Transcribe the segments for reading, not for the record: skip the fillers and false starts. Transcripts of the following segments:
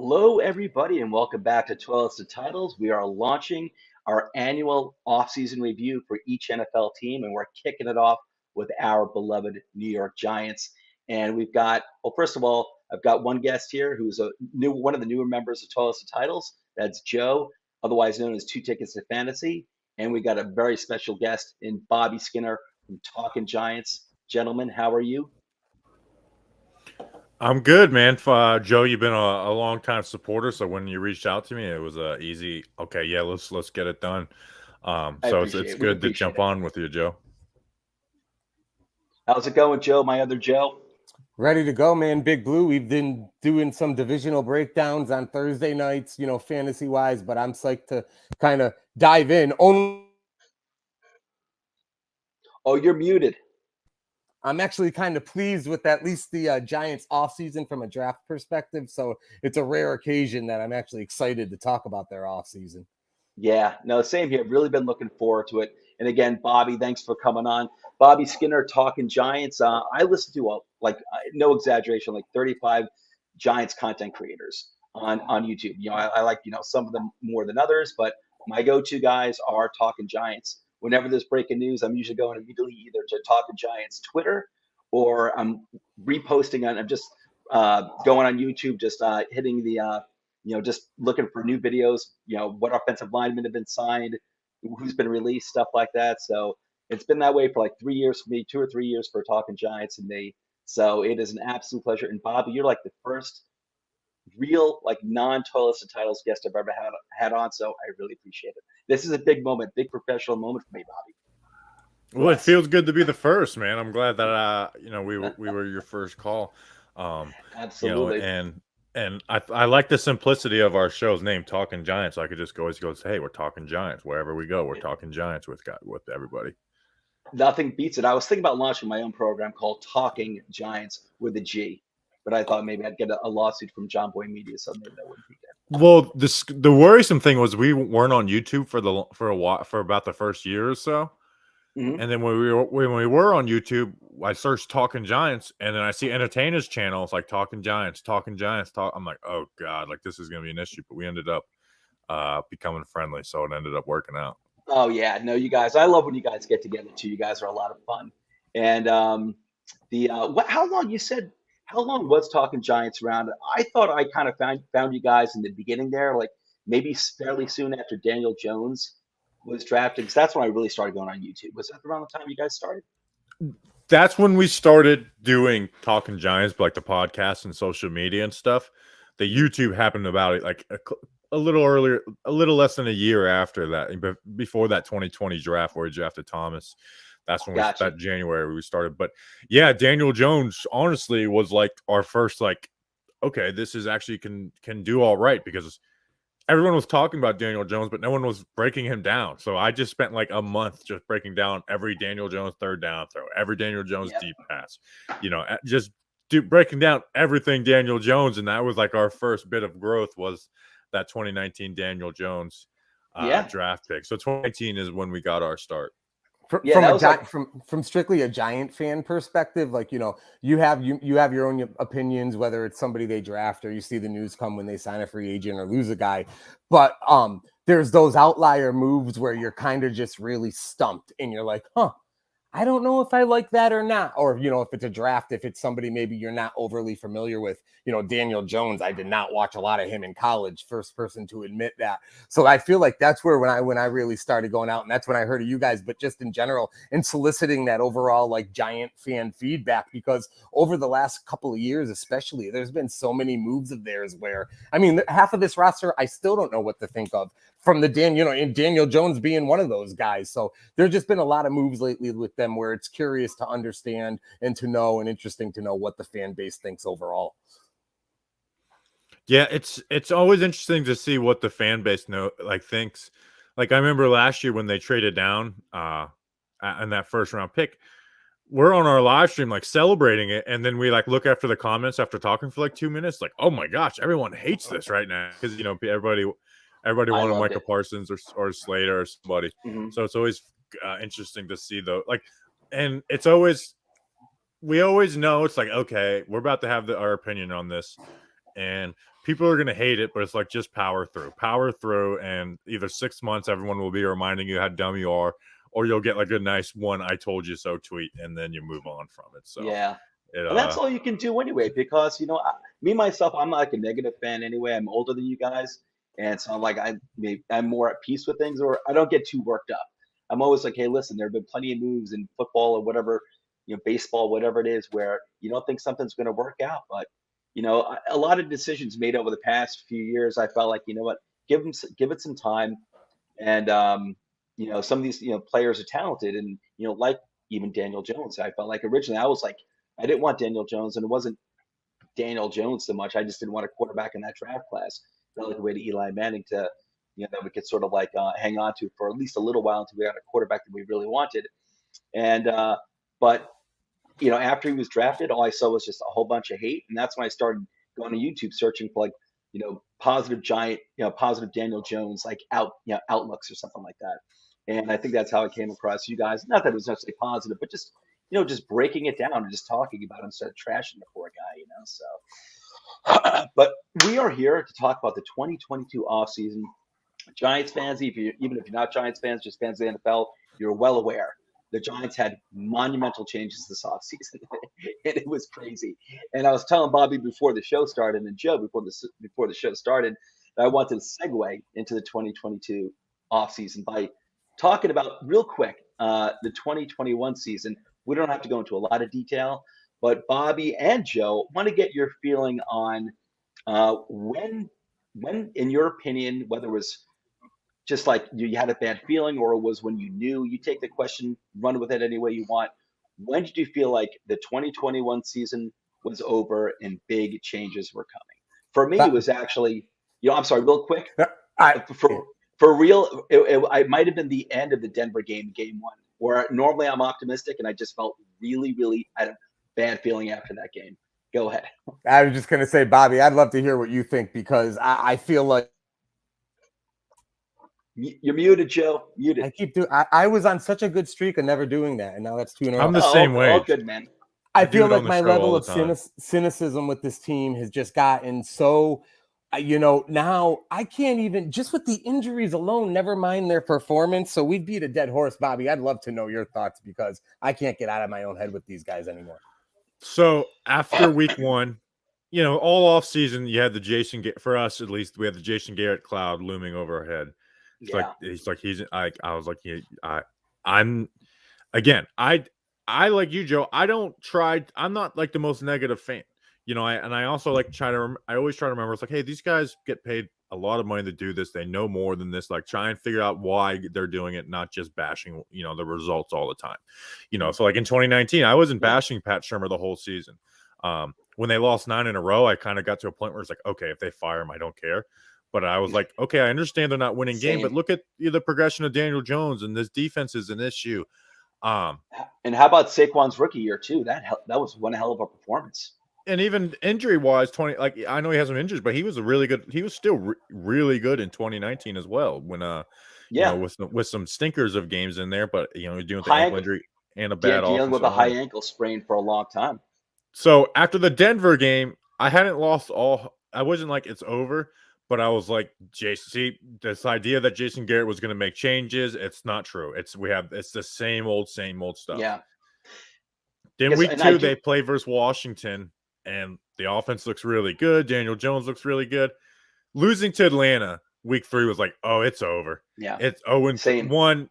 Hello, everybody, and welcome back to Untitled Titles. We are launching our annual offseason review for each NFL team, and we're kicking it off with our beloved New York Giants. And we've got, well, first of all, I've got one guest here who's one of the newer members of Untitled Titles. That's Joe, otherwise known as Two Tickets to Fantasy. And we got a very special guest in Bobby Skinner from Talkin Giants. Gentlemen, how are you? I'm good, man. Joe, you've been a long time supporter, so when you reached out to me, it was easy. Okay, yeah, let's get it done. I So appreciate it's it. We good to appreciate jump it. on with you, Joe. How's it going, Joe? My other Joe? Ready to go, man. Big Blue. We've been doing some divisional breakdowns on Thursday nights, fantasy wise, but I'm psyched to kind of dive in. Oh, you're muted. I'm actually kind of pleased with at least the Giants offseason from a draft perspective. So it's a rare occasion that I'm actually excited to talk about their offseason. Yeah, no, same here. Really been looking forward to it. And again, Bobby, thanks for coming on. Bobby Skinner, Talking Giants. I listen to no exaggeration, like 35 Giants content creators on YouTube. I like some of them more than others, but my go-to guys are Talking Giants. Whenever there's breaking news, I'm usually going immediately either to Talking Giants Twitter or I'm reposting on. I'm just going on YouTube, just hitting the just looking for new videos, what offensive linemen have been signed, who's been released, stuff like that. So it's been that way for like 3 years for me, 2 or 3 years for Talking Giants and me. So it is an absolute pleasure. And Bobby, you're like the first real like non-toilets and titles guest I've ever had on. So I really appreciate it. This is a big moment, big professional moment for me, Bobby. Well, it feels good to be the first, man. I'm glad that we were your first call. Absolutely. And I like the simplicity of our show's name, Talking Giants. So I could just always go say, hey, we're talking Giants wherever we go. We're talking Giants with everybody. Nothing beats it. I was thinking about launching my own program called Talking Giants with a G, but I thought maybe I'd get a lawsuit from John Boy Media, so maybe that wouldn't be good. Well, the worrisome thing was we weren't on YouTube for about the first year or so. Mm-hmm. And then when we were on YouTube, I searched Talking Giants, and then I see entertainers channels like Talking Giants. I'm like, oh god, like this is gonna be an issue. But we ended up becoming friendly, so it ended up working out. Oh yeah, no, you guys. I love when you guys get together too. You guys are a lot of fun. And how long you said? How long was Talking Giants around? I thought I kind of found you guys in the beginning there, like maybe fairly soon after Daniel Jones was drafted, because that's when I really started going on YouTube. Was that around the time you guys started? That's when we started doing Talking Giants, like the podcast and social media and stuff. The YouTube happened about it like a little earlier, a little less than a year after that, before that 2020 draft where we drafted Thomas. That's when that January we started. But yeah, Daniel Jones honestly was like our first okay, this is actually can do all right, because everyone was talking about Daniel Jones, but no one was breaking him down. So I just spent like a month just breaking down every Daniel Jones third down throw, every Daniel Jones deep pass, just breaking down everything Daniel Jones. And that was like our first bit of growth, was that 2019 Daniel Jones draft pick. So 2019 is when we got our start. From strictly a Giant fan perspective, like you have your own opinions, whether it's somebody they draft or you see the news come when they sign a free agent or lose a guy, but there's those outlier moves where you're kind of just really stumped and you're like, I don't know if I like that or not. Or, if it's a draft, if it's somebody maybe you're not overly familiar with, Daniel Jones, I did not watch a lot of him in college, first person to admit that. So I feel like that's where when I really started going out, and that's when I heard of you guys, but just in general, and soliciting that overall like Giant fan feedback, because over the last couple of years, especially, there's been so many moves of theirs where, I mean, half of this roster, I still don't know what to think of, from the Daniel Jones being one of those guys. So there's just been a lot of moves lately with them where it's curious to understand and to know, and interesting to know what the fan base thinks overall. Yeah, it's always interesting to see what the fan base thinks. Like I remember last year when they traded down in that first round pick, we're on our live stream like celebrating it, and then we like look after the comments after talking for like 2 minutes, like, oh my gosh, everyone hates this right now, because everybody wanted Micah Parsons or Slater or somebody. Mm-hmm. So it's always interesting to see though, and it's always, we always know it's like, okay, we're about to have our opinion on this, and people are gonna hate it, but it's like just power through, and either 6 months everyone will be reminding you how dumb you are, or you'll get like a nice one "I told you so" tweet, and then you move on from it. So Yeah. it And that's all you can do anyway, because me myself, I'm not like a negative fan anyway. I'm older than you guys, and so I'm more at peace with things, or I don't get too worked up. I'm always like, hey, listen, there have been plenty of moves in football or whatever, baseball, whatever it is, where you don't think something's going to work out, but a lot of decisions made over the past few years, I felt like, what, give it some time, and some of these players are talented, and like even Daniel Jones. I felt like originally I was like, I didn't want Daniel Jones, and it wasn't Daniel Jones so much. I just didn't want a quarterback in that draft class. Felt like a way to Eli Manning to, that we could sort of like hang on to for at least a little while until we got a quarterback that we really wanted. And but after he was drafted, all I saw was just a whole bunch of hate, and that's when I started going to YouTube searching for like positive Giant, positive Daniel Jones like outlooks or something like that. And I think that's how I came across you guys. Not that it was necessarily positive, but just just breaking it down and just talking about him instead of trashing the poor guy, So, but we are here to talk about the 2022 offseason. Giants fans, even if you're not Giants fans, just fans of the NFL, you're well aware the Giants had monumental changes this offseason, and it was crazy. And I was telling Bobby before the show started, and Joe before the show started, that I wanted to segue into the 2022 offseason by talking about real quick the 2021 season. We don't have to go into a lot of detail, but Bobby and Joe want to get your feeling on when, in your opinion, whether it was just like you had a bad feeling or it was when you knew. You take the question, run with it any way you want. When did you feel like the 2021 season was over and big changes were coming? For me, it was actually, I'm sorry, real quick. For real, it might have been the end of the Denver game 1, where normally I'm optimistic, and I just felt really, really had a bad feeling after that game. Go ahead. I was just going to say, Bobby, I'd love to hear what you think, because I feel like you're muted, Joe. Muted. I was on such a good streak of never doing that, and now that's 2 in a row. I'm the same way. All good, man. I feel like my level of cynicism with this team has just gotten so, now I can't even, just with the injuries alone, never mind their performance. So we beat a dead horse, Bobby. I'd love to know your thoughts, because I can't get out of my own head with these guys anymore. So after week 1, all off season, you had for us at least, we had the Jason Garrett cloud looming over our head. I like you, Joe. I'm not like the most negative fan, I also like I always try to remember, it's like, hey, these guys get paid a lot of money to do this. They know more than this. Like, try and figure out why they're doing it, not just bashing, the results all the time. So like in 2019, I wasn't bashing Pat Shurmur the whole season. When they lost 9 in a row, I kind of got to a point where it's like, okay, if they fire him, I don't care. But I was like, okay, I understand they're not winning game, but look at the progression of Daniel Jones, and this defense is an issue. And how about Saquon's rookie year too? That was one hell of a performance. And even injury wise, I know he has some injuries, but he was he was still really good in 2019 as well. When with some stinkers of games in there, but he was dealing with the ankle injury and a bad dealing with a high ankle sprain for a long time. So after the Denver game, I hadn't lost all. I wasn't like it's over. But I was like, this idea that Jason Garrett was going to make changes, it's not true. It's the same old stuff. Yeah. Then week 2, they play versus Washington, and the offense looks really good. Daniel Jones looks really good. Losing to Atlanta week 3 was like, oh, it's over. Yeah. It's 0-1.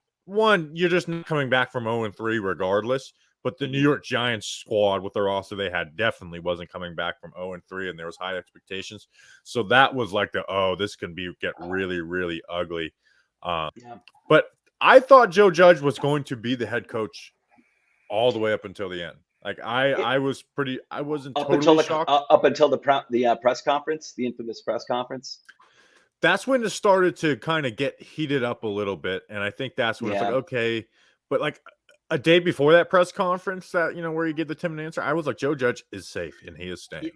You're just not coming back from 0-3 regardless. But the New York Giants squad with the roster they had definitely wasn't coming back from 0-3, and there was high expectations. So that was like this can get really, really ugly. But I thought Joe Judge was going to be the head coach all the way up until the end. Like I wasn't totally shocked. Up until the press conference, the infamous press conference. That's when it started to kind of get heated up a little bit, and I think that's when it's like, okay, but like a day before that press conference that, where you get the timid answer, I was like, Joe Judge is safe and he is staying.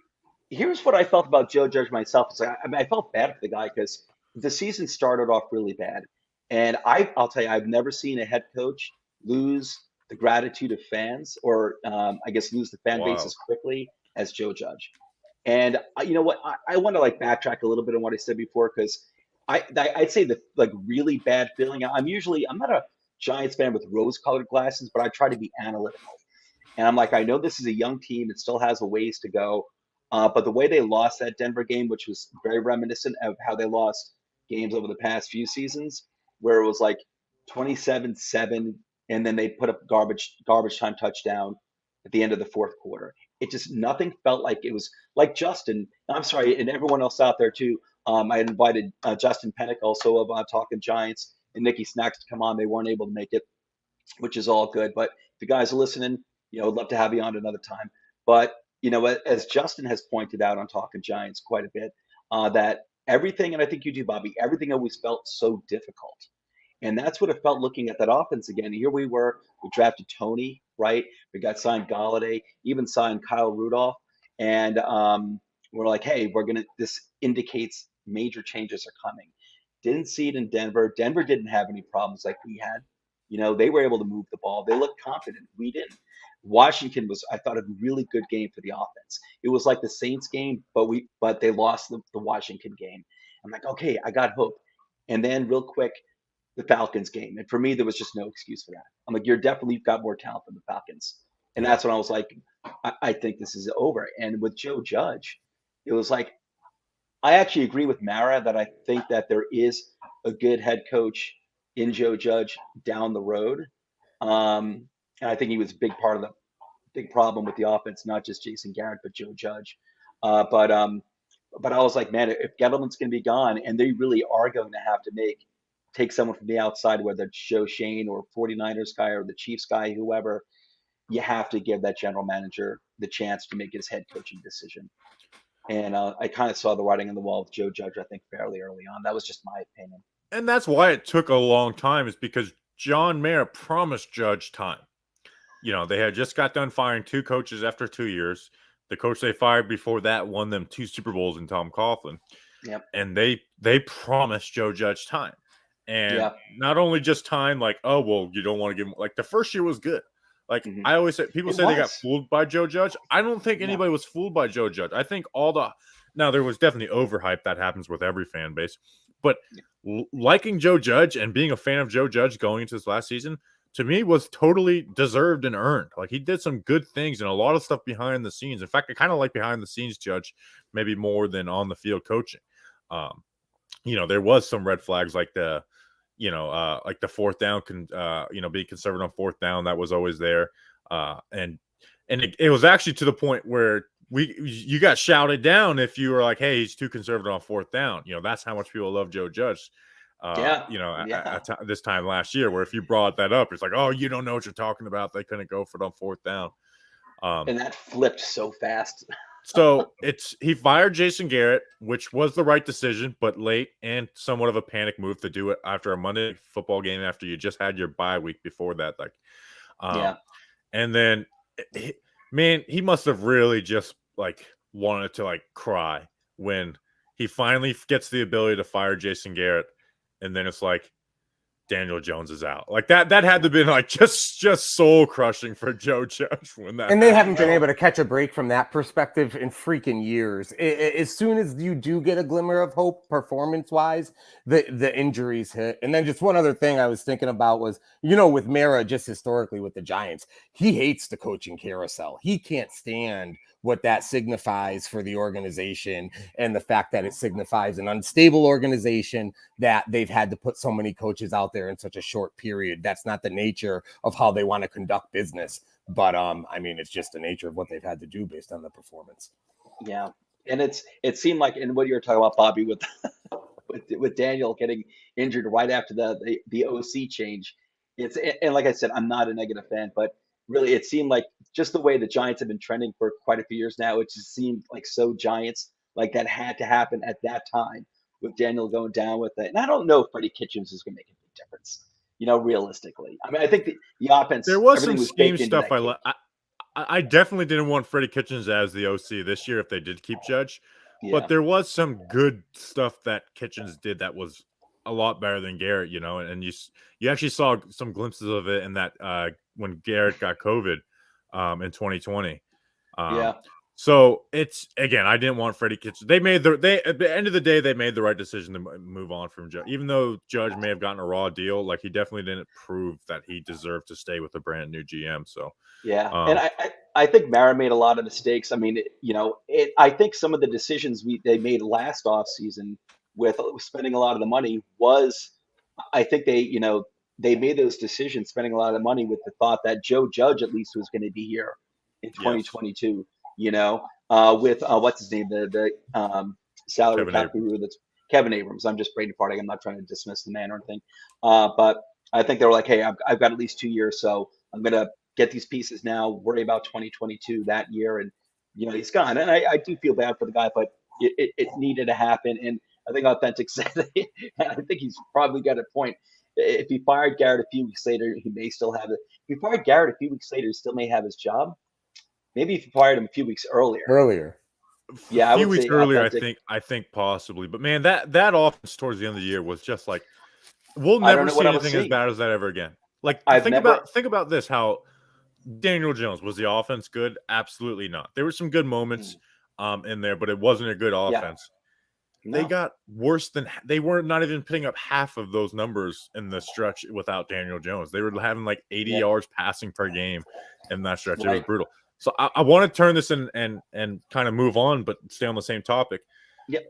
Here's what I felt about Joe Judge myself. It's like, I felt bad for the guy because the season started off really bad. And I'll tell you, I've never seen a head coach lose the gratitude of fans, or I guess lose the fan base as quickly as Joe Judge. And you know what? I want to like backtrack a little bit on what I said before because I'd say the like really bad feeling. I'm not a Giants fan with rose-colored glasses, but I try to be analytical. And I'm like, I know this is a young team; it still has a ways to go. But the way they lost that Denver game, which was very reminiscent of how they lost games over the past few seasons, where it was like 27-7, and then they put up garbage time touchdown at the end of the fourth quarter. It just nothing felt like it was like Justin. I'm sorry, and everyone else out there too. I had invited Justin Pennick, also of Talkin Giants, and Nikki Snacks to come on. They weren't able to make it, which is all good. But if you guys are listening, I'd love to have you on another time. But as Justin has pointed out on Talkin Giants quite a bit, that everything, and I think you do, Bobby, everything always felt so difficult. And that's what it felt looking at that offense again. Here we were, we drafted Tony, right? We got signed Galladay, even signed Kyle Rudolph. And we're like, hey, this indicates major changes are coming. Didn't see it in Denver. Denver didn't have any problems like we had. They were able to move the ball. They looked confident. We didn't. Washington was, I thought, a really good game for the offense. It was like the Saints game, but they lost the Washington game. I'm like, okay, I got hope. And then real quick, the Falcons game. And for me, there was just no excuse for that. I'm like, you've got more talent than the Falcons. And that's when I was like, I think this is over. And with Joe Judge, it was like, I actually agree with Mara that I think that there is a good head coach in Joe Judge down the road. And I think he was a big part of the big problem with the offense, not just Jason Garrett, but Joe Judge. But I was like, man, if Gettleman's going to be gone, and they really are going to have to take someone from the outside, whether it's Joe Schoen or 49ers guy or the Chiefs guy, whoever, you have to give that general manager the chance to make his head coaching decision. And I kind of saw the writing on the wall with Joe Judge, I think, fairly early on. That was just my opinion. And that's why it took a long time, is because John Mara promised Judge time. They had just got done firing 2 coaches after 2 years. The coach they fired before that won them 2 Super Bowls in Tom Coughlin. Yep. And they promised Joe Judge time. And not only just time, like, oh, well, you don't want to give him, like, the first year was good. Like, I always say, people say they got fooled by Joe Judge. I don't think anybody was fooled by Joe Judge. I think now there was definitely overhype that happens with every fan base, but liking Joe Judge and being a fan of Joe Judge going into this last season, to me, was totally deserved and earned. Like, he did some good things and a lot of stuff behind the scenes. In fact, I kind of like behind the scenes Judge maybe more than on the field coaching. There was some red flags like the fourth down being conservative on fourth down. That was always there. And it was actually to the point where you got shouted down if you were like, hey, he's too conservative on fourth down. That's how much people love Joe Judge. At this time last year, where if you brought that up, it's like, oh, you don't know what you're talking about. They couldn't go for it on fourth down. And that flipped so fast. So he fired Jason Garrett, which was the right decision, but late and somewhat of a panic move to do it after a Monday football game after you just had your bye week before that. And then, he must have really just like wanted to like cry when he finally gets the ability to fire Jason Garrett, and then it's like, Daniel Jones is out. Like that had to be like just soul crushing for Joe Judge when that. And they haven't been able to catch a break from that perspective in freaking years. As soon as you do get a glimmer of hope performance wise, the injuries hit. And then just one other thing I was thinking about was, with Mara, just historically with the Giants, he hates the coaching carousel. He can't stand what that signifies for the organization, and the fact that it signifies an unstable organization, that they've had to put so many coaches out there in such a short period. That's not the nature of how they want to conduct business. But it's just the nature of what they've had to do based on the performance. Yeah. And it seemed like, and what you were talking about, Bobby, with Daniel getting injured right after the OC change, and like I said, I'm not a negative fan, but really, it seemed like just the way the Giants have been trending for quite a few years now, it just seemed like so Giants, like that had to happen at that time with Daniel going down with it. And I don't know if Freddie Kitchens is going to make a big difference, realistically. I think the offense. There was some scheme stuff I definitely didn't want Freddie Kitchens as the OC this year if they did keep Judge. Yeah. But there was some good stuff that Kitchens did that was a lot better than Garrett, and you actually saw some glimpses of it in that when Garrett got COVID in 2020. So it's again, I didn't want Freddie Kitchens. They at the end of the day, they made the right decision to move on from Judge. Even though Judge may have gotten a raw deal, like he definitely didn't prove that he deserved to stay with a brand new GM. So Yeah, and I think Mara made a lot of mistakes. I mean, I think some of the decisions they made last offseason with spending a lot of the money was, I think they made those decisions spending a lot of the money with the thought that Joe Judge at least was going to be here in yes, 2022. With what's his name, the salary Kevin cap Abrams. guru, that's Kevin Abrams. I'm just brain farting. I'm not trying to dismiss the man or anything, but I think they were like, hey, I've got at least 2 years, so I'm gonna get these pieces now, worry about 2022 that year. And, he's gone. And I do feel bad for the guy, but it needed to happen. And I think Authentic said, and I think he's probably got a point. If he fired Garrett a few weeks later, he may still have it. If he fired Garrett a few weeks later, he still may have his job. Maybe if he fired him a few weeks earlier. Yeah, A I few would weeks say earlier, Authentic. I think possibly. But man, that offense towards the end of the year was just like, we'll I don't never know what see I was anything as seeing. bad as that ever again. Like I've never. think about this, how Daniel Jones, was the offense good? Absolutely not. There were some good moments in there, but it wasn't a good offense. No. They got worse than they were not even putting up half of those numbers in the stretch without Daniel Jones. They were having like 80 yards passing per game in that stretch. Right. It was brutal. So I want to turn this and kind of move on, but stay on the same topic. Yep.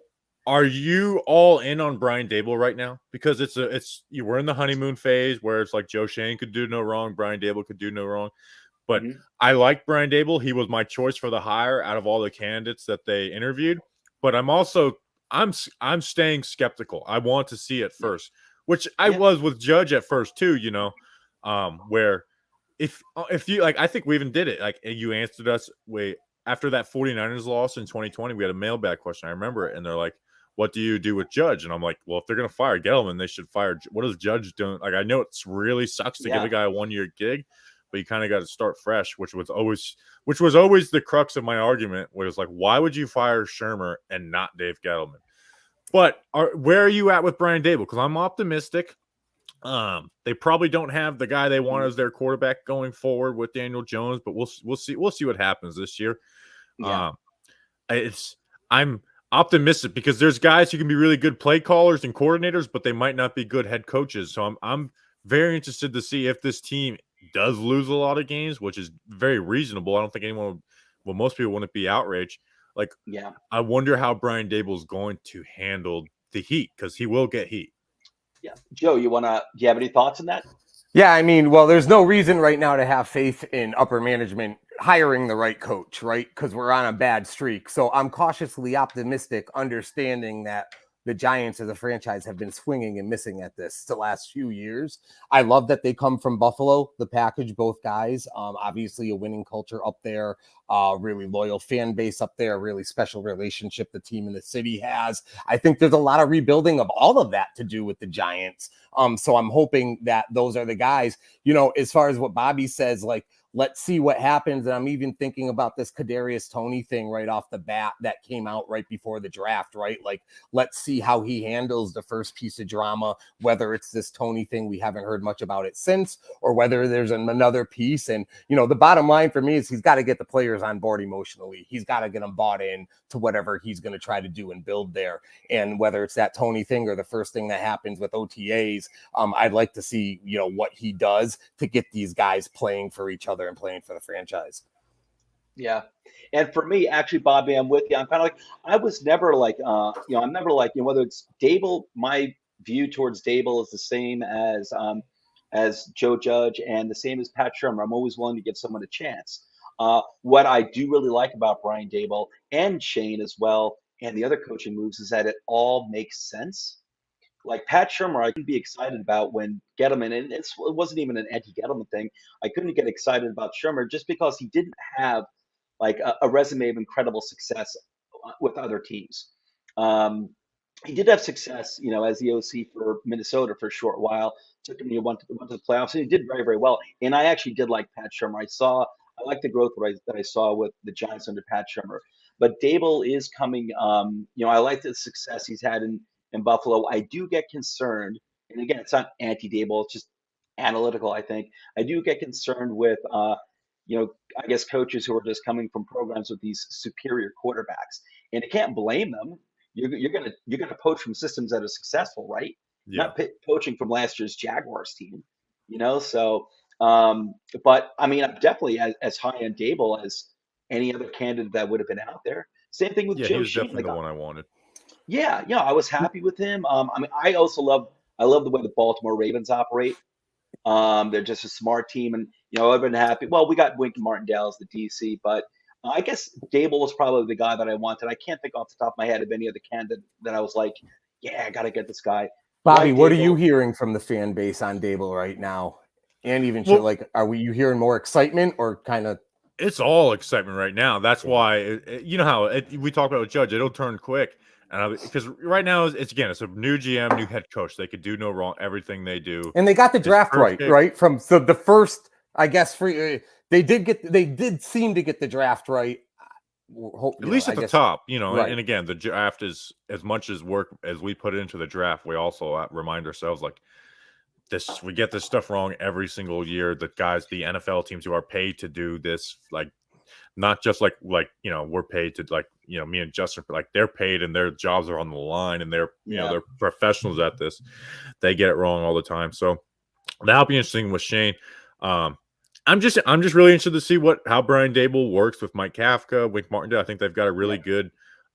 Are you all in on Brian Daboll right now? Because you were in the honeymoon phase where it's like Joe Schoen could do no wrong, Brian Daboll could do no wrong. But I like Brian Daboll. He was my choice for the hire out of all the candidates that they interviewed. But I'm staying skeptical. I want to see it first, which I was with Judge at first too. Where if you like, I think we even did it. Like you answered us after that 49ers loss in 2020, we had a mailbag question. I remember it, and they're like, "What do you do with Judge?" And I'm like, "Well, if they're gonna fire Gettleman, they should fire. What is Judge doing? Like, I know it's really sucks to give a guy a 1-year gig, but you kind of got to start fresh," which was always the crux of my argument. Was like, why would you fire Shermer and not Dave Gettleman? But where are you at with Brian Daboll? Because I'm optimistic. They probably don't have the guy they want as their quarterback going forward with Daniel Jones, but we'll see what happens this year. Yeah. I'm optimistic because there's guys who can be really good play callers and coordinators, but they might not be good head coaches. So I'm very interested to see if this team does lose a lot of games, which is very reasonable. I don't think most people wouldn't be outraged. Like, yeah, I wonder how Brian Daboll is going to handle the heat, because he will get heat. Yeah, Joe, do you have any thoughts on that? Yeah, I mean, well, there's no reason right now to have faith in upper management hiring the right coach, right? Because we're on a bad streak. So I'm cautiously optimistic, understanding that the Giants as a franchise have been swinging and missing at this the last few years. I love that they come from Buffalo, the package, both guys. Obviously a winning culture up there, really loyal fan base up there, really special relationship the team in the city has. I think there's a lot of rebuilding of all of that to do with the Giants. So I'm hoping that those are the guys, as far as what Bobby says, like, let's see what happens. And I'm even thinking about this Kadarius Toney thing right off the bat that came out right before the draft, right? Like, let's see how he handles the first piece of drama, whether it's this Toney thing, we haven't heard much about it since, or whether there's another piece. And, the bottom line for me is he's got to get the players on board emotionally. He's got to get them bought in to whatever he's going to try to do and build there. And whether it's that Toney thing or the first thing that happens with OTAs, I'd like to see, what he does to get these guys playing for each other and playing for the franchise. Yeah. And for me, actually, Bobby, I'm with you. I'm kind of like, I was never like, I'm never like, whether it's Daboll, my view towards Daboll is the same as Joe Judge and the same as Pat Shermer. I'm always willing to give someone a chance. What I do really like about Brian Daboll and Shane as well, and the other coaching moves, is that it all makes sense. Like Pat Shermer, I couldn't be excited about when Gettleman, and it wasn't even an anti-Gettleman thing. I couldn't get excited about Shermer just because he didn't have like a resume of incredible success with other teams. He did have success, as the OC for Minnesota for a short while. Took him, went to the playoffs, and he did very, very well. And I actually did like Pat Shermer. I like the growth that I saw with the Giants under Pat Shermer. But Daboll is coming. I like the success he's had in Buffalo. I do get concerned, and again, it's not anti-Daboll, it's just analytical, I think. I do get concerned with I guess coaches who are just coming from programs with these superior quarterbacks, and you can't blame them. You're gonna poach from systems that are successful, right? Yeah. Not poaching from last year's Jaguars team, So, but I mean, I'm definitely as high on Daboll as any other candidate that would have been out there. Same thing with Yeah, he Joe was Shane. definitely the one I wanted. Yeah, I was happy with him. I mean, I love the way the Baltimore Ravens operate. They're just a smart team, and I've been happy. Well, we got Wink Martindale as the DC, but I guess Daboll was probably the guy that I wanted. I can't think off the top of my head of any other candidate that I was like, yeah, I got to get this guy. Bobby, Like what are you Daboll, hearing from the fan base on Daboll right now? And even Well, like, you hearing more excitement or kind of? It's all excitement right now. That's why you know how we talk about with Judge. It'll turn quick, and because right now it's a new GM, new head coach. They could do no wrong. Everything they do, And they got the draft perfect. right from the first. I guess they did seem to get the draft right. At least at the top, right. And again, the draft is as much as work as we put into the draft. We also remind ourselves like this. We get this stuff wrong every single year. The NFL teams who are paid to do this, like not just like we're paid to me and Justin, like they're paid and their jobs are on the line and they're they're professionals at this. They get it wrong all the time. So that'll be interesting with Shane. I'm just really interested to see how Daboll works with Mike Kafka, Wink Martindale. I think they've got a really good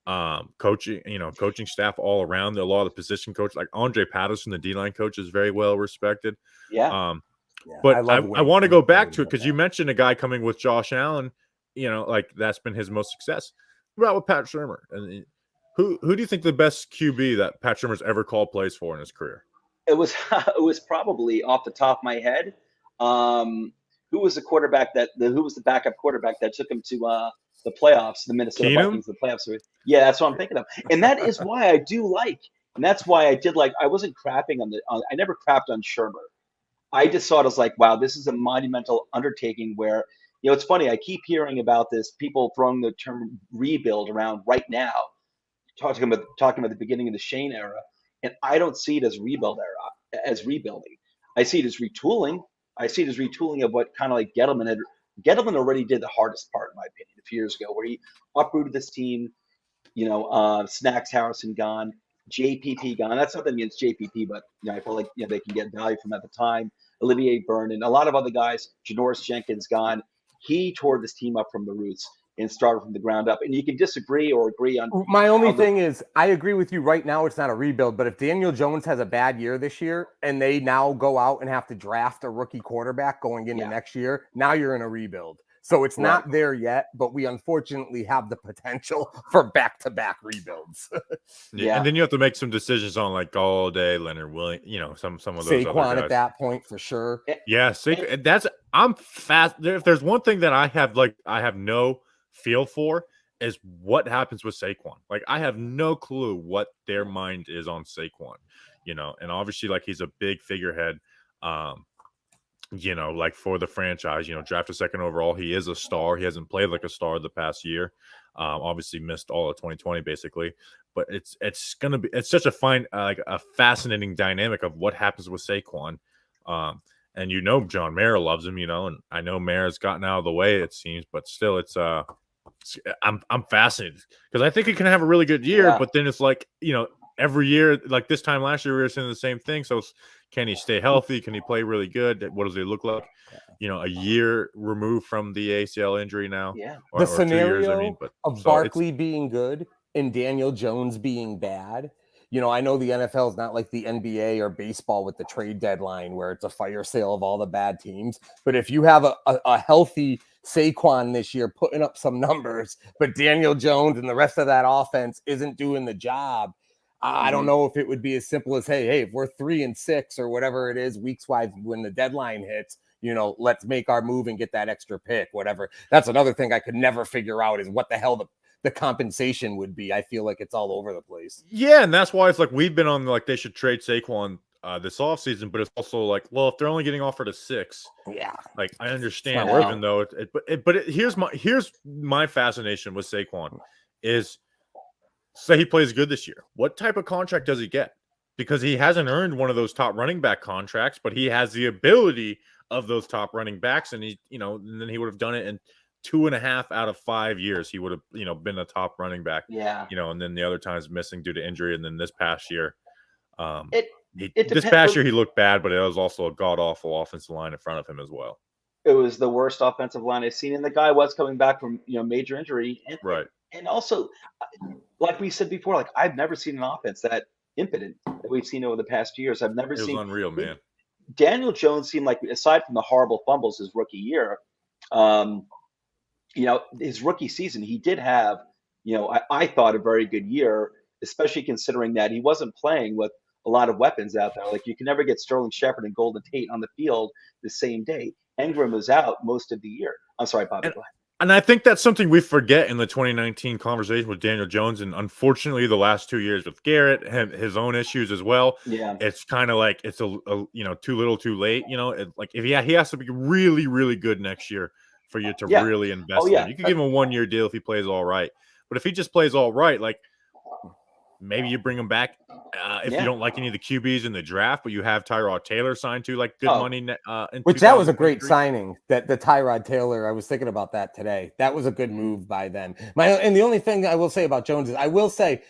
coaching staff all around. A lot of the position coaches, like Andre Patterson, the D-line coach, is very well respected. Yeah. But I want to go back to it because you mentioned a guy coming with Josh Allen. Like that's been his most success. What about with Pat Shurmur? And who do you think the best QB that Pat Shurmur's ever called plays for in his career? It was probably off the top of my head. Who was the backup quarterback that took him to the playoffs, the Minnesota Vikings, the playoffs? Yeah, that's what I'm thinking of. And that is why I do like, and that's why I did like, I wasn't crapping I never crapped on Shurmur. I just saw it as like, wow, this is a monumental undertaking where, it's funny. I keep hearing about this, people throwing the term rebuild around right now, talking about the beginning of the Shane era. And I don't see it as rebuilding. I see it as retooling. I see it as retooling of what kind of like Gettleman already did the hardest part, in my opinion, a few years ago, where he uprooted this team. Snacks Harrison gone, JPP gone. That's nothing against JPP, but I feel like they can get value from at the time. Olivier Vernon, a lot of other guys. Janoris Jenkins gone. He tore this team up from the roots and started from the ground up. And you can disagree or agree on. My only thing is, I agree with you right now. It's not a rebuild, but if Daniel Jones has a bad year this year and they now go out and have to draft a rookie quarterback going into next year, now you're in a rebuild. So it's not there yet, but we unfortunately have the potential for back-to-back rebuilds. And then you have to make some decisions on like Galladay, Leonard Williams, some of those Saquon other guys. At that point for sure. Yeah, I'm fast. If there's one thing that I have no feel for is what happens with Saquon. Like I have no clue what their mind is on Saquon, and obviously like he's a big figurehead, like for the franchise, drafted second overall. He is a star. He hasn't played like a star the past year. Obviously missed all of 2020 basically, but it's such a fine, like a fascinating dynamic of what happens with Saquon. And John Mara loves him, and I know Mara's gotten out of the way, it seems, but still I'm fascinated because I think he can have a really good year, but then it's like, every year, like this time last year, we were saying the same thing. So can he stay healthy? Can he play really good? What does he look like? A year removed from the ACL injury now. Yeah. The scenario of Barkley being good and Daniel Jones being bad. I know the NFL is not like the NBA or baseball with the trade deadline where it's a fire sale of all the bad teams. But if you have a healthy Saquon this year putting up some numbers, but Daniel Jones and the rest of that offense isn't doing the job, I don't know if it would be as simple as, hey, if we're 3-6 or whatever it is, weeks-wise when the deadline hits, let's make our move and get that extra pick, whatever. That's another thing I could never figure out is what the hell the compensation would be. I feel like it's all over the place. Yeah, and that's why it's like we've been on like they should trade Saquon this offseason, but it's also like, well, if they're only getting offered a 6, like I understand, even though here's my fascination with Saquon is, say he plays good this year, what type of contract does he get? Because he hasn't earned one of those top running back contracts, but he has the ability of those top running backs, and and then he would have done it in 2.5 out of 5 years. He would have, been a top running back. Yeah. And then the other times missing due to injury, and then this past year, this past year he looked bad, but it was also a god awful offensive line in front of him as well. It was the worst offensive line I've seen, and the guy was coming back from major injury, Right. And also, like we said before, like I've never seen an offense that impotent that we've seen over the past years. I've never seen. It was unreal, man. Daniel Jones seemed like, aside from the horrible fumbles his rookie year, his rookie season, he did have, I thought a very good year, especially considering that he wasn't playing with a lot of weapons out there. Like you can never get Sterling Shepard and Golden Tate on the field the same day. Ingram was out most of the year. I'm sorry, Bobby. Go ahead. And I think that's something we forget in the 2019 conversation with Daniel Jones. And unfortunately, the last 2 years with Garrett, his own issues as well. Yeah. It's kind of like it's a too little too late. He has to be really, really good next year for you to really invest in him. You can give him a 1-year deal if he plays all right. But if he just plays all right, like maybe you bring him back if you don't like any of the QBs in the draft, but you have Tyrod Taylor signed to like good money. Which that was a great signing. That the Tyrod Taylor, I was thinking about that today. That was a good move by them. And the only thing I will say about Jones is I will say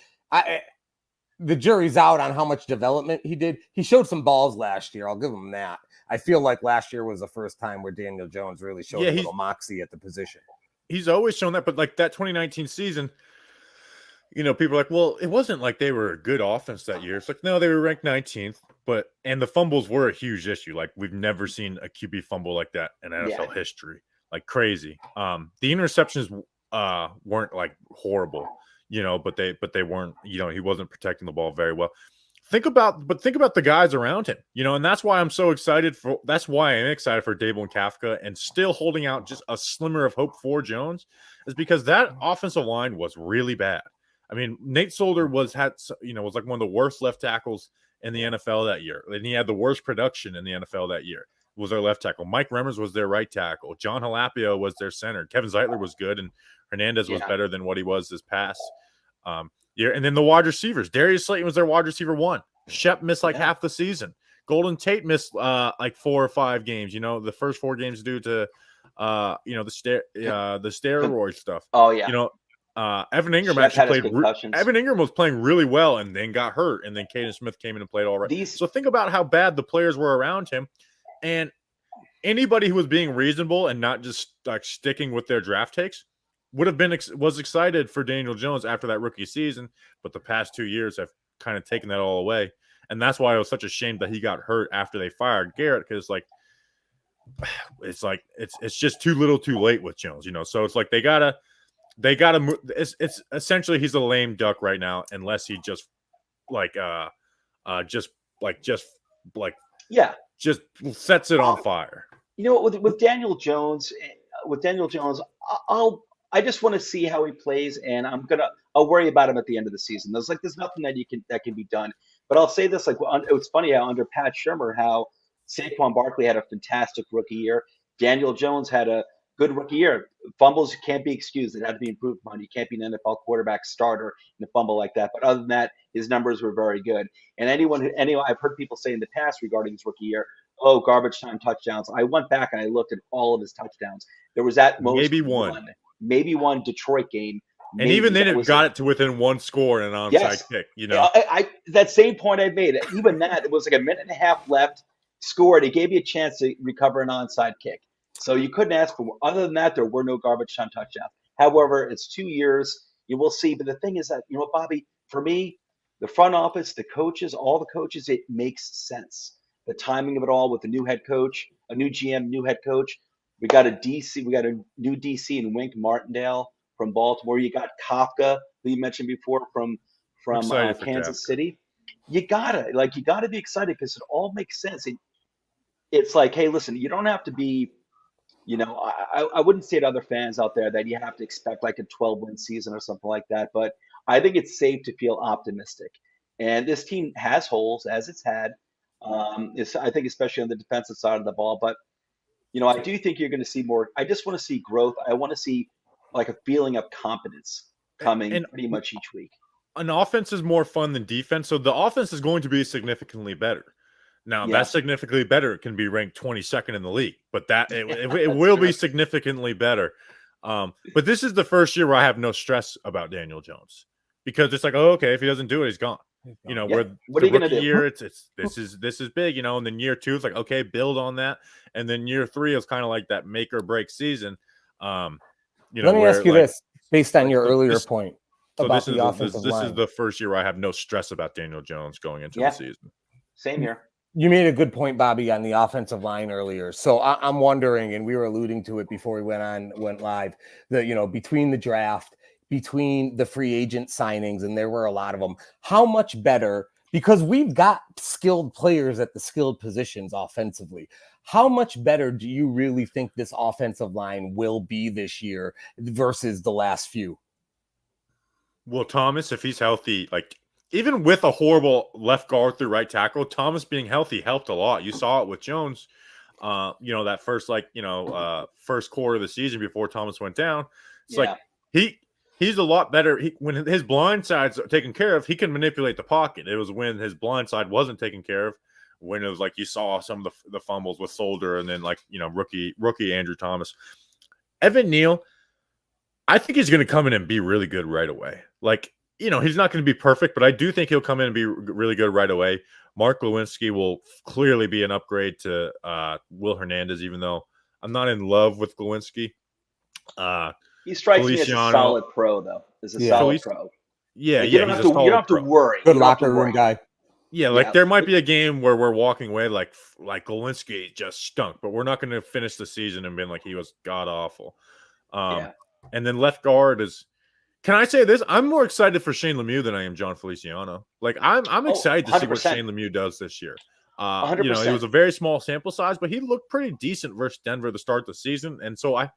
the jury's out on how much development he did. He showed some balls last year. I'll give him that. I feel like last year was the first time where Daniel Jones really showed a little moxie at the position. He's always shown that, but like that 2019 season, people are like, well, it wasn't like they were a good offense that year. It's like, no, they were ranked 19th, and the fumbles were a huge issue. Like we've never seen a QB fumble like that in NFL history, like crazy. The interceptions weren't like horrible, but they weren't, he wasn't protecting the ball very well. Think about the guys around him, and that's why I'm so excited for Daboll and Kafka, and still holding out just a slimmer of hope for Jones is because that offensive line was really bad. I mean, Nate Solder was like one of the worst left tackles in the NFL that year. And he had the worst production in the NFL that year. Was their left tackle. Mike Remmers was their right tackle. John Halapio was their center. Kevin Zeitler was good, and Hernandez was better than what he was this past year. And then the wide receivers. Darius Slayton was their wide receiver 1. Shep missed like half the season. Golden Tate missed like 4 or 5 games. The first 4 games due to the steroid stuff. Oh yeah. Evan Ingram Evan Ingram was playing really well and then got hurt, and then Caden Smith came in and played all right. So think about how bad the players were around him, and anybody who was being reasonable and not just like sticking with their draft takes was excited for Daniel Jones after that rookie season. But the past 2 years have kind of taken that all away, and that's why it was such a shame that he got hurt after they fired Garrett, because it's just too little too late with Jones, So it's like they gotta move. It's essentially he's a lame duck right now, unless he just sets it on fire. With Daniel Jones, I just want to see how he plays, and I'll worry about him at the end of the season. There's nothing that can be done. But I'll say this: it's funny how under Pat Shurmur, how Saquon Barkley had a fantastic rookie year. Daniel Jones had a good rookie year. Fumbles can't be excused. It had to be improved upon. You can't be an NFL quarterback starter in a fumble like that. But other than that, his numbers were very good. And I've heard people say in the past regarding his rookie year, garbage time touchdowns. I went back and I looked at all of his touchdowns. There was at most maybe one Detroit game. And even then it got it to within 1 score and an onside kick, that same point I made, even that, it was like a minute and a half left, scored. It gave you a chance to recover an onside kick. So you couldn't ask for more. Other than that, there were no garbage time touchdowns. However, it's 2 years. You will see. But the thing is that, Bobby, for me, the front office, the coaches, all the coaches, it makes sense. The timing of it all with the new head coach, a new GM, new head coach. We got a new DC in Wink Martindale from Baltimore. You got Kafka, who you mentioned before, from Kansas City. You gotta be excited because it all makes sense. It's like, hey, listen, you don't have to be. I wouldn't say to other fans out there that you have to expect like a 12-win season or something like that, but I think it's safe to feel optimistic. And this team has holes, as it's had. I think especially on the defensive side of the ball. But, I do think you're going to see more. I just want to see growth. I want to see like a feeling of confidence coming pretty much each week. An offense is more fun than defense, so the offense is going to be significantly better. Now that's significantly better. It can be ranked 22nd in the league, but it will be significantly better. But this is the first year where I have no stress about Daniel Jones because it's like, oh, okay, if he doesn't do it, he's gone. Where what are you gonna do? Year, this is big, and then year 2, it's like, okay, build on that, and then year 3 is kind of like that make or break season. Let me ask you this, based on your earlier point about the offensive line. This is the first year where I have no stress about Daniel Jones going into the season. Same here. You made a good point, Bobby, on the offensive line earlier. So I'm wondering, and we were alluding to it before we went live, that, between the draft, between the free agent signings, and there were a lot of them, how much better, because we've got skilled players at the skilled positions offensively, how much better do you really think this offensive line will be this year versus the last few? Well, Thomas, if he's healthy, like, even with a horrible left guard through right tackle, Thomas being healthy helped a lot. You saw it with Jones, that first, first quarter of the season before Thomas went down. It's like he's a lot better. When his blind side's taken care of, he can manipulate the pocket. It was when his blind side wasn't taken care of, when it was like you saw some of the fumbles with Solder and then rookie Andrew Thomas. Evan Neal, I think he's going to come in and be really good right away. He's not going to be perfect, but I do think he'll come in and be really good right away. Mark Lewinsky will clearly be an upgrade to Will Hernandez, even though I'm not in love with Lewinsky. He strikes me as a solid pro, though. Solid pro. Yeah, you don't have to worry. Good locker room guy. Yeah, there might be a game where we're walking away like Lewinsky just stunk, but we're not going to finish the season and being like he was god awful. And then left guard is. Can I say this? I'm more excited for Shane Lemieux than I am John Feliciano. I'm excited to see what Shane Lemieux does this year. 100%. It was a very small sample size, but he looked pretty decent versus Denver to start the season. And so I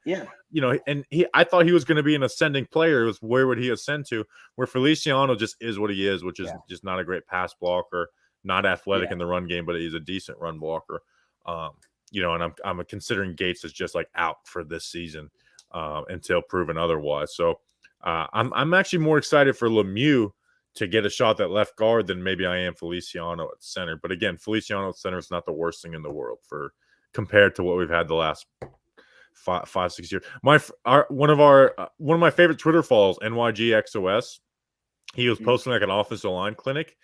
thought he was going to be an ascending player. It was where would he ascend to? Where Feliciano just is what he is, which is just not a great pass blocker, not athletic in the run game, but he's a decent run blocker. And I'm considering Gates as just like out for this season until proven otherwise. So. I'm actually more excited for Lemieux to get a shot at left guard than maybe I am Feliciano at center. But again, Feliciano at center is not the worst thing in the world compared to what we've had the last 5-6 years. One of my favorite Twitter follows, NYGXOS, he was posting like an offensive line clinic,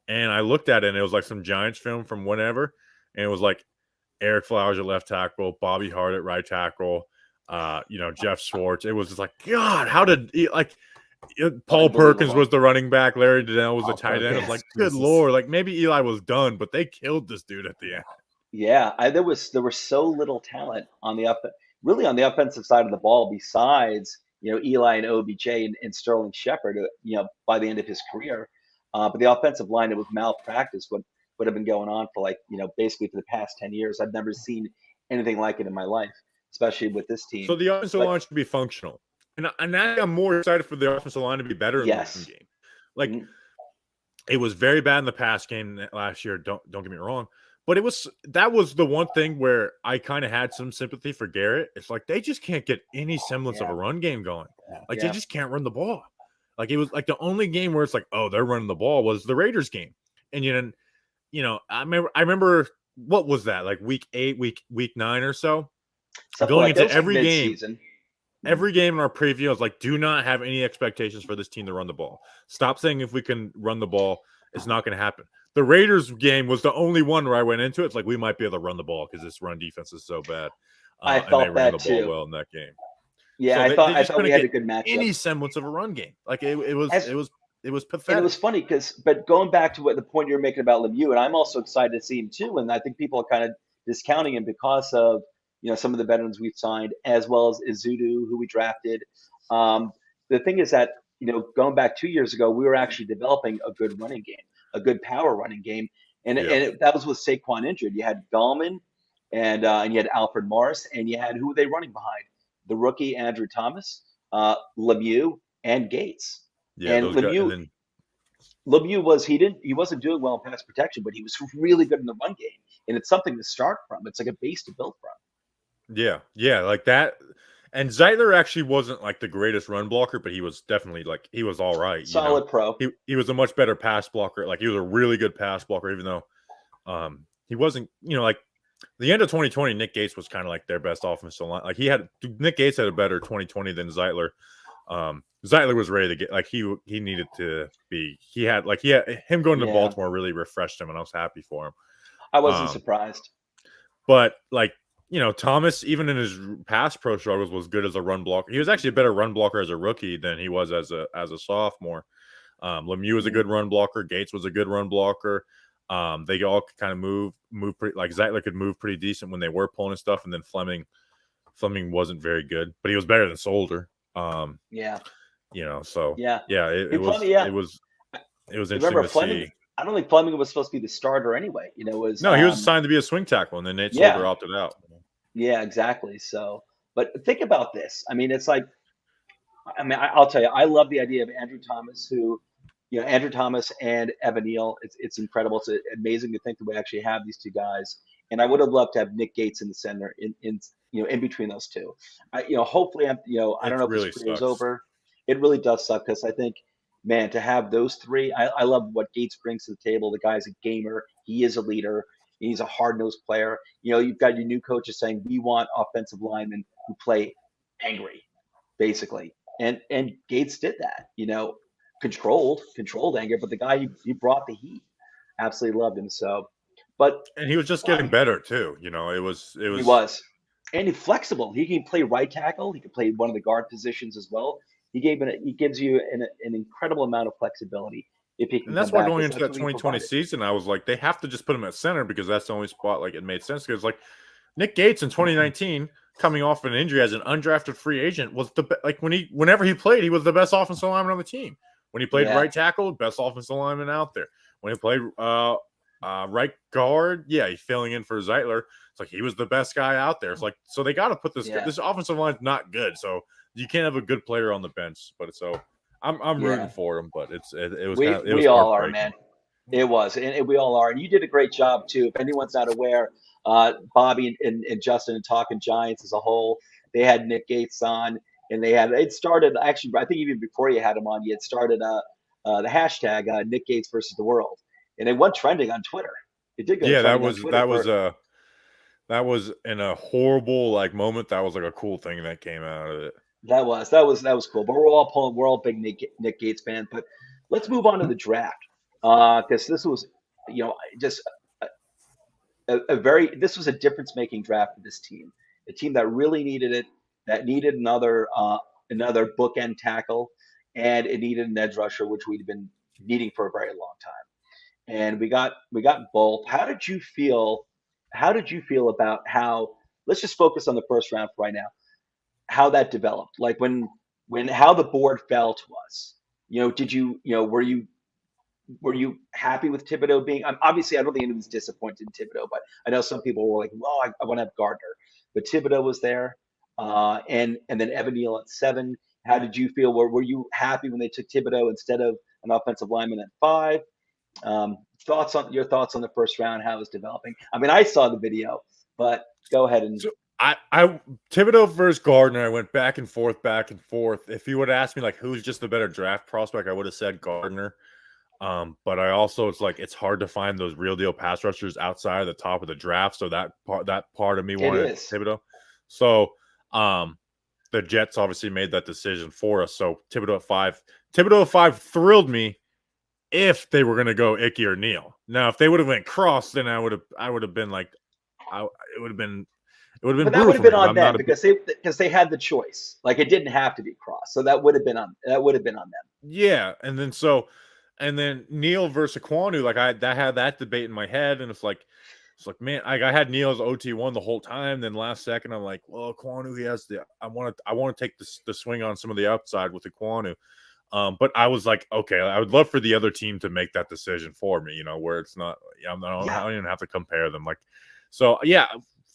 and I looked at it and it was like some Giants film from whenever, and it was like Eric Flowers at left tackle, Bobby Hart at right tackle. Jeff Schwartz. It was just like, God, how did Paul Perkins was the running back, Larry Donnell was the tight end. It was like, good Lord, like maybe Eli was done, but they killed this dude at the end. Yeah, there was so little talent on the offensive side of the ball besides Eli and OBJ and Sterling Shepard. By the end of his career, but the offensive line, it was malpractice. What have been going on for basically for the past 10 years. I've never seen anything like it in my life. Especially with this team. So the offensive line should be functional. And I'm more excited for the offensive line to be better in the passing game. It was very bad in the pass game last year, don't get me wrong. But that was the one thing where I kind of had some sympathy for Garrett. It's like they just can't get any semblance of a run game going. They just can't run the ball. It was like the only game where it's like, oh, they're running the ball was the Raiders game. And I remember what was that? Like week 8, week 9 or so? Going into every game in our preview, I was like, do not have any expectations for this team to run the ball. Stop saying if we can run the ball, it's not going to happen. The Raiders game was the only one where I went into it. It's like, we might be able to run the ball because this run defense is so bad. I thought and they ran the too. Ball well in that game. Yeah, so I thought we had a good matchup. Any semblance of a run game. It was pathetic. And it was funny but going back to what the point you're making about Lemieux, and I'm also excited to see him too. And I think people are kind of discounting him because of some of the veterans we've signed, as well as Izudu, who we drafted. The thing is that, going back 2 years ago, we were actually developing a good running game, a good power running game. And that was with Saquon injured. You had Gallman and you had Alfred Morris, and you had who were they running behind? The rookie Andrew Thomas, Lemieux, and Gates. Yeah, and Lemieux wasn't doing well in pass protection, but he was really good in the run game. And it's something to start from. It's like a base to build from. Yeah, like that. And Zeitler actually wasn't like the greatest run blocker, but he was definitely he was all right. Solid pro. He was a much better pass blocker. Like he was a really good pass blocker, even though he wasn't, like the end of 2020, Nick Gates was kind of like their best offensive line. Like Nick Gates had a better 2020 than Zeitler. Zeitler was ready to get, like, he needed to be, he had him going to Baltimore really refreshed him, and I was happy for him. I wasn't surprised. But like, Thomas, even in his past pro struggles, was good as a run blocker. He was actually a better run blocker as a rookie than he was as a sophomore. Lemieux was a good run blocker. Gates was a good run blocker. They all could kind of move pretty, like Zeitler could move pretty decent when they were pulling and stuff. And then Fleming wasn't very good, but he was better than Solder. So it was interesting remember to Fleming, see. I don't think Fleming was supposed to be the starter anyway. He was assigned to be a swing tackle, and then Nate Solder opted out. Yeah, exactly. So, but think about this. I mean, it's like, I'll tell you, I love the idea of Andrew Thomas, Andrew Thomas and Evan Neal. It's incredible. It's amazing to think that we actually have these two guys. And I would have loved to have Nick Gates in the center in between those two. Hopefully I don't know if really this career is sucks. over. It really does suck, because I think, man, to have those three, I love what Gates brings to the table. The guy's a gamer. He is a leader. He's a hard-nosed player. You've got your new coaches saying, we want offensive linemen who play angry, basically. And Gates did that, controlled anger, but the guy, he brought the heat. Absolutely loved him. So, and he was just getting better too. He was. And he's flexible. He can play right tackle. He can play one of the guard positions as well. He gives you an incredible amount of flexibility if he can. And that's why going into that 2020 season, I was like, they have to just put him at center, because that's the only spot like it made sense. Because like Nick Gates in 2019, coming off an injury as an undrafted free agent, was whenever he played, he was the best offensive lineman on the team. When he played right tackle, best offensive lineman out there. When he played right guard, he's filling in for Zeitler. It's like he was the best guy out there. It's like, so they got to put this. This offensive line's not good, so you can't have a good player on the bench. But so I'm rooting for him. But it was we all are, man. It was, and we all are. And you did a great job too. If anyone's not aware, Bobby and Justin and Talkin Giants as a whole, they had Nick Gates on, and it started actually. I think even before you had him on, you had started the hashtag Nick Gates versus the world, and it went trending on Twitter. It did go. Yeah, that was in a horrible moment. That was like a cool thing that came out of it. That was cool. But we're all big Nick Gates fans. But let's move on to the draft, because this was, just this was a difference-making draft for this team. A team that really needed it, that needed another bookend tackle, and it needed an edge rusher, which we'd been needing for a very long time. And we got both. How did you feel about how? Let's just focus on the first round for right now. How that developed, like how the board fell to us. Did you were you happy with Thibodeaux being? Obviously, I don't think anyone's disappointed in Thibodeaux, but I know some people were like, "Well, I want to have Gardner," but Thibodeaux was there, and then Evan Neal at 7. How did you feel? Were you happy when they took Thibodeaux instead of an offensive lineman at 5? Your thoughts on the first round, how it was developing. I mean, I saw the video, but go ahead and. So I Thibodeaux versus Gardner, I went back and forth. If you would have asked me who's just the better draft prospect, I would have said Gardner. But I also, it's hard to find those real deal pass rushers outside of the top of the draft. So that part of me wanted Thibodeaux. So the Jets obviously made that decision for us. So Thibodeaux at 5 thrilled me if they were going to go Icky or Neal. Now, if they would have went Cross, then I would have been it would have been. It would have been. But that would have been on them because they had the choice. It didn't have to be Cross, so that would have been on them. Yeah, and then Neal versus Kwonu, I had that debate in my head, and it's like man, I had Neal as OT1 the whole time. Then last second, I'm like, well, Kwonu, he has I want to take the swing on some of the upside with the Kwonu. But I was like, okay, I would love for the other team to make that decision for me, where it's not, I don't even have to compare them.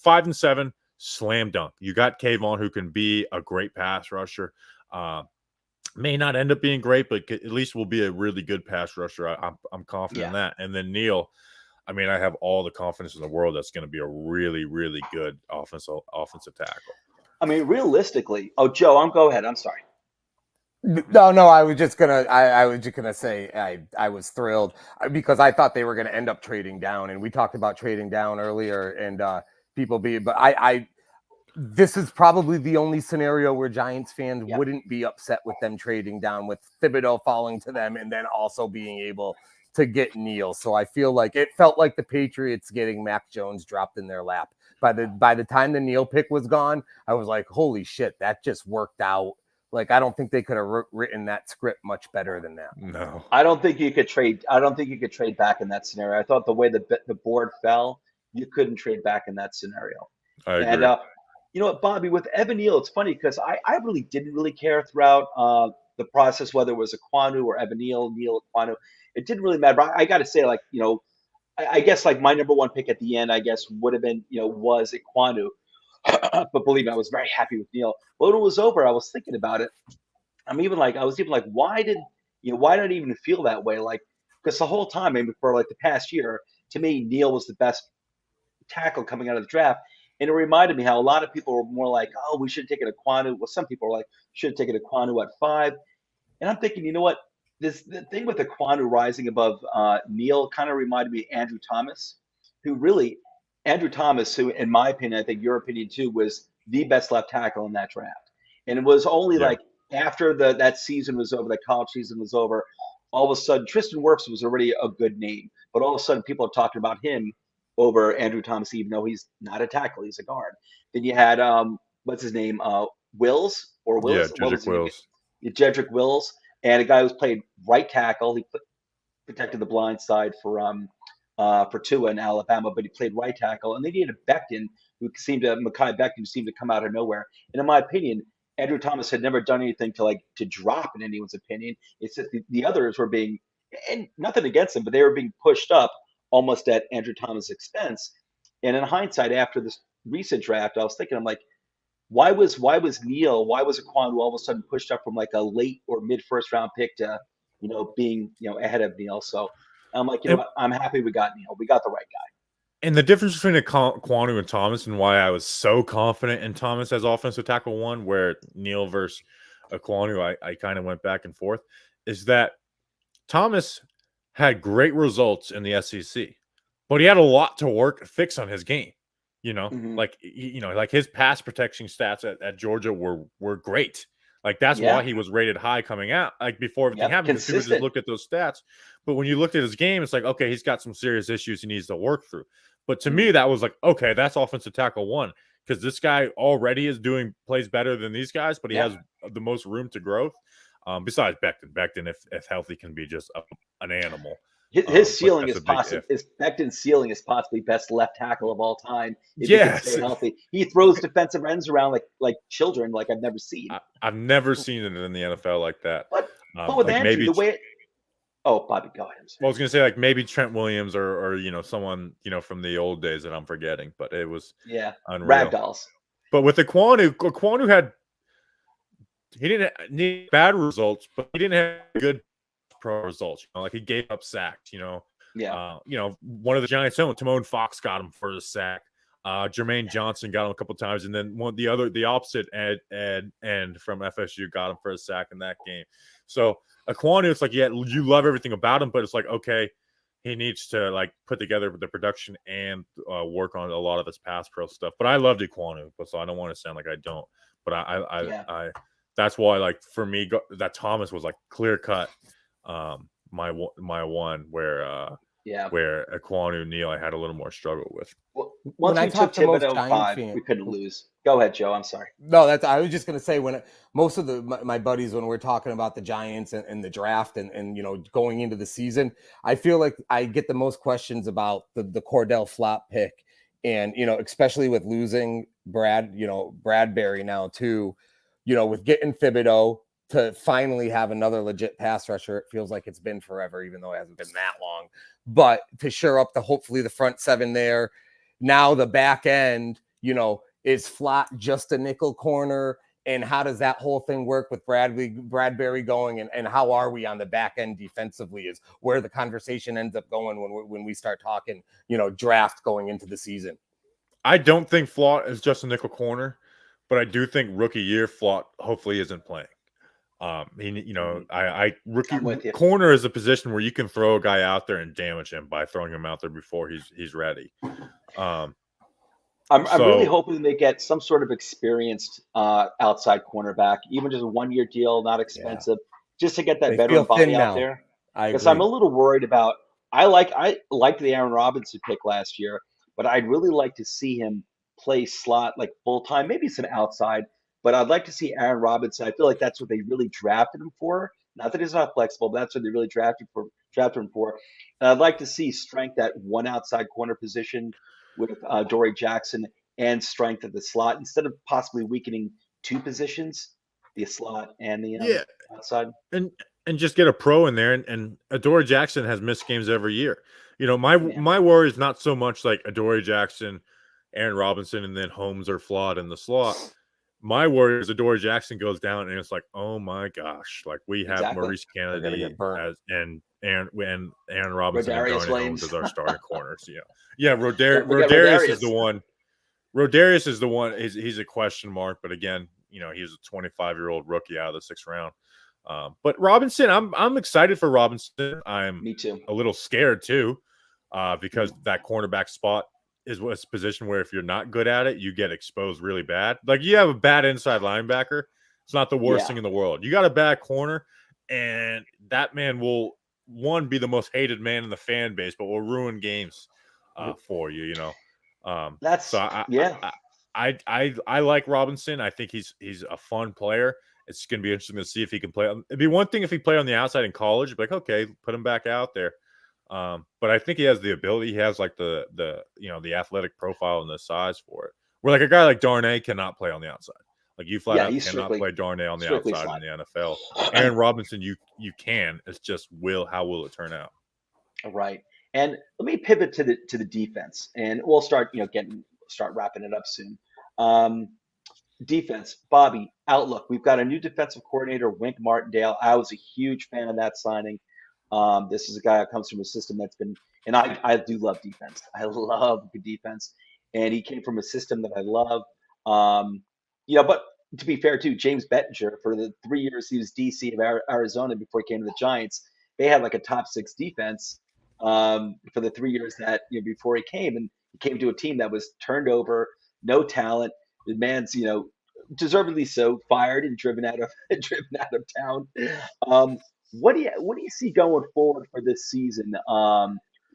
5 and 7, slam dunk. You got Kayvon, who can be a great pass rusher. May not end up being great, but at least will be a really good pass rusher. I'm confident in that. And then Neal, I have all the confidence in the world that's going to be a really, really good offensive tackle. Realistically, Joe, go ahead. I'm sorry. No, I was just gonna say I was thrilled because I thought they were gonna end up trading down, and we talked about trading down earlier, and but I this is probably the only scenario where Giants fans Yep. wouldn't be upset with them trading down, with Thibodeaux falling to them, and then also being able to get Neal. So I feel like it felt like the Patriots getting Mac Jones dropped in their lap. By the time the Neal pick was gone, I was like, holy shit, that just worked out. Like, I don't think they could have written that script much better than that. No. I don't think you could trade. I don't think you could trade back in that scenario. I thought the way the board fell, you couldn't trade back in that scenario. I And agree. you know what, Bobby, with Evan Neal, it's funny because I really didn't really care throughout the process whether it was Aquanu or Evan Neal Aquanu. It didn't really matter. But I got to say, like, you know, I guess like my number one pick at the end, I guess would have been, you know, was Aquanu. But believe me, I was very happy with Neal. But when it was over, I was thinking about it. I was even like, why did I even feel that way? Like, because the whole time, maybe for like the past year, to me, Neal was the best tackle coming out of the draft. And it reminded me how a lot of people were more like, oh, we should have taken Aquanu. Well, some people were like, should have taken Aquanu at 5. And I'm thinking, you know what? The thing with Aquanu rising above Neal kind of reminded me of Andrew Thomas, who really, Andrew Thomas, who, in my opinion, I think your opinion too, was the best left tackle in that draft. And it was only Yeah. like after that season was over, that college season was over, all of a sudden Tristan Wirfs was already a good name, but all of a sudden people are talking about him over Andrew Thomas, even though he's not a tackle, he's a guard. Then you had what's his name, Wills or Yeah, Wills, what was Jedrick his name? Wills. Jedrick Wills, and a guy who's played right tackle. He protected the blind side for Tua in Alabama, but he played right tackle. And then you had Becton, Mekhi Becton, who seemed to come out of nowhere. And in my opinion, Andrew Thomas had never done anything to drop in anyone's opinion. It's that the others were being, and nothing against them, but they were being pushed up almost at Andrew Thomas' expense. And in hindsight, after this recent draft, I was thinking, I'm like, why was Aquan all of a sudden pushed up from like a late or mid first round pick to, you know, being, you know, ahead of Neal? So I'm like, you know And, what? I'm happy we got Neal. We got the right guy. and the difference between Kwanu and Thomas, and why I was so confident in Thomas as offensive tackle 1, where Neal versus Kwanu, I kind of went back and forth, is that Thomas had great results in the SEC, but he had a lot to fix on his game. You know, Mm-hmm. like his pass protection stats at Georgia were great. Like that's why he was rated high coming out, like before everything happened, because people just looked at those stats. But when you looked at his game, it's like, okay, he's got some serious issues he needs to work through. But to me, that was like, okay, that's offensive tackle 1, because this guy already plays better than these guys, but he has the most room to growth. Besides Becton, if healthy, can be just an animal. His ceiling is possible. Becton's ceiling is possibly best left tackle of all time if he can stay healthy. He throws defensive ends around like children, like I've never seen. I've never seen it in the NFL like that. But with like Andrew, the way. Oh, Bobby, go ahead. Well, I was gonna say like maybe Trent Williams or you know someone from the old days that I'm forgetting, but it was unreal. Ragdolls. But with Aquanu he didn't need bad results, but he didn't have good pro results. Like he gave up sacks. One of the Giants' own, Timon Fox got him for the sack. Jermaine Johnson got him a couple times, and then the opposite end from FSU got him for a sack in that game. So Aquanu, it's like, you love everything about him, but it's like, okay, he needs to like put together the production and work on a lot of his pass pro stuff. But I loved Aquanu, so I don't want to sound like I don't. But I that's why, like, for me, that Thomas was like clear cut. My one where Aquanu Neal I had a little more struggle with. Well, once we took Thibodeaux 5, we couldn't lose. Go ahead, Joe. I'm sorry. No, I was just gonna say, when most of my buddies, when we're talking about the Giants and the draft and going into the season, I feel like I get the most questions about the Cordell Flott pick, and especially with losing Bradbury now too, with getting Thibodeaux to finally have another legit pass rusher. It feels like it's been forever, even though it hasn't been that long. But to shore up hopefully the front 7 there. Now the back end, is Flott just a nickel corner? And how does that whole thing work with Bradbury going? And how are we on the back end defensively is where the conversation ends up going when we start talking, draft going into the season. I don't think Flott is just a nickel corner, but I do think rookie year Flott hopefully isn't playing. I'm with you. Corner is a position where you can throw a guy out there and damage him by throwing him out there before he's ready. I'm really hoping they get some sort of experienced outside cornerback, even just a 1-year deal, not expensive, just to get that veteran body out there. Because I'm a little worried about. I liked the Aaron Robinson pick last year, but I'd really like to see him play slot like full time, maybe some outside. But I'd like to see Aaron Robinson. I feel like that's what they really drafted him for. Not that he's not flexible, but that's what they really drafted him for. And I'd like to see strength at one outside corner position with Dory Jackson and strength at the slot instead of possibly weakening two positions, the slot and the outside. And just get a pro in there. And Adoree Jackson has missed games every year. My worry is not so much like Adoree Jackson, Aaron Robinson, and then Holmes are flawed in the slot. My worry is Adoree Jackson goes down and it's like, oh my gosh, like we have Maurice Kennedy and Aaron Robinson and Darnay Holmes as our starting corners. Rodarius is the one. Rodarius is the one. He's a question mark, but again, he's a 25-year-old rookie out of the 6th round. But Robinson, I'm excited for Robinson. Me too. A little scared too, because that cornerback spot is a position where if you're not good at it, you get exposed really bad. Like you have a bad inside linebacker, it's not the worst thing in the world. You got a bad corner, and that man will be the most hated man in the fan base, but will ruin games for you. That's so. I like Robinson. I think he's a fun player. It's going to be interesting to see if he can play. It'd be one thing if he played on the outside in college, like, okay, put him back out there. But I think he has the ability. He has like the athletic profile and the size for it. Where like a guy like Darnay cannot play on the outside. Like you flat out cannot play Darnay on the outside in the NFL. Aaron Robinson, you can. It's just how will it turn out? Right. And let me pivot to the defense, and we'll start start wrapping it up soon. Defense, Bobby, outlook. We've got a new defensive coordinator, Wink Martindale. I was a huge fan of that signing. This is a guy that comes from a system that's been, and I do love defense. I love good defense, and he came from a system that I love. But to be fair too, James Bettinger, for the 3 years he was DC of Arizona before he came to the Giants, they had like a top 6 defense for the 3 years that before he came, and he came to a team that was turned over, no talent. The man's, deservedly so, fired and driven out of town. What do you see going forward for this season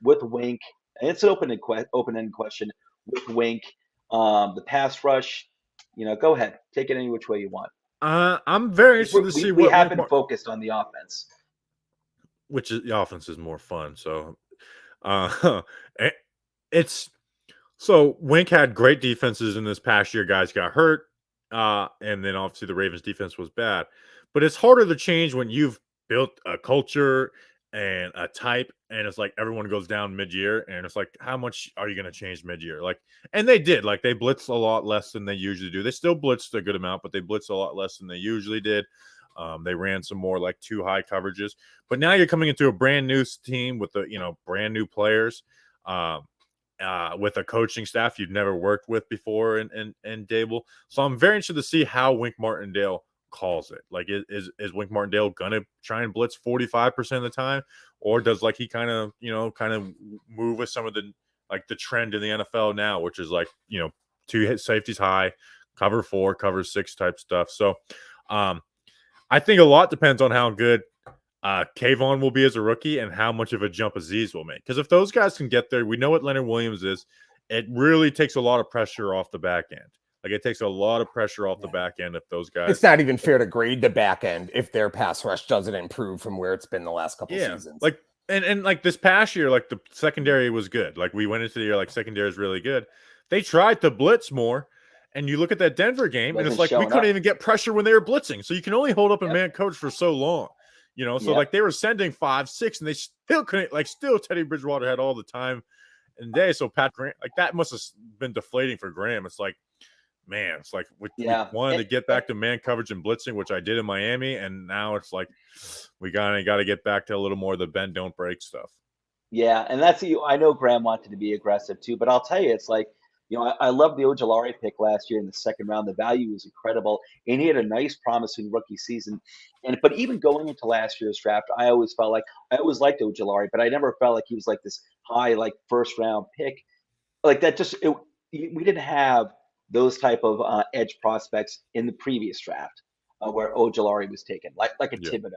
with Wink? And it's an open-ended question with Wink. The pass rush, go ahead, take it any which way you want. I'm very interested to see we have been focused on the offense, which is the offense is more fun. So, So Wink had great defenses in this past year. Guys got hurt, and then obviously the Ravens defense was bad. But it's harder to change when you've built a culture and a type, and it's like everyone goes down mid-year, and it's like, how much are you going to change mid-year? Like, and they did. Like, they blitzed a lot less than they usually do. They still blitzed a good amount, but they blitzed a lot less than they usually did. They ran some more like 2 high coverages. But now you're coming into a brand new team with brand new players. With a coaching staff you've never worked with before in Daboll. So I'm very interested to see how Wink Martindale calls it. Like, is Wink Martindale going to try and blitz 45% of the time? Or does like he kind of move with some of the trend in the NFL now, which is 2 hit safeties high, cover 4, cover 6 type stuff. So I think a lot depends on how good Kayvon will be as a rookie and how much of a jump Azeez will make. Because if those guys can get there, we know what Leonard Williams is. It really takes a lot of pressure off the back end. Like, it takes a lot of pressure off the back end if those guys. It's not even fair to grade the back end if their pass rush doesn't improve from where it's been the last couple seasons. Like, and like this past year, like the secondary was good. Like, we went into the year like secondary is really good. They tried to blitz more. And you look at that Denver game, and it's like we couldn't even get pressure when they were blitzing. So you can only hold up a man coach for so long. So like they were sending 5, 6, and they still couldn't. Like, still Teddy Bridgewater had all the time and day. So Pat Graham, like, that must have been deflating for Graham. It's like, man, it's like we wanted to get back to man coverage and blitzing, which I did in Miami, and now it's like we got to get back to a little more of the bend don't break stuff. Yeah, and I know Graham wanted to be aggressive too, but I'll tell you, it's like I love the Ojulari pick last year in the second round. The value was incredible, and he had a nice, promising rookie season. But even going into last year's draft, I always felt like I always liked Ojulari, but I never felt like he was like this high, like first round pick. Like that, we didn't have those type of edge prospects in the previous draft where Ojulari was taken, like a Yeah. Thibodeaux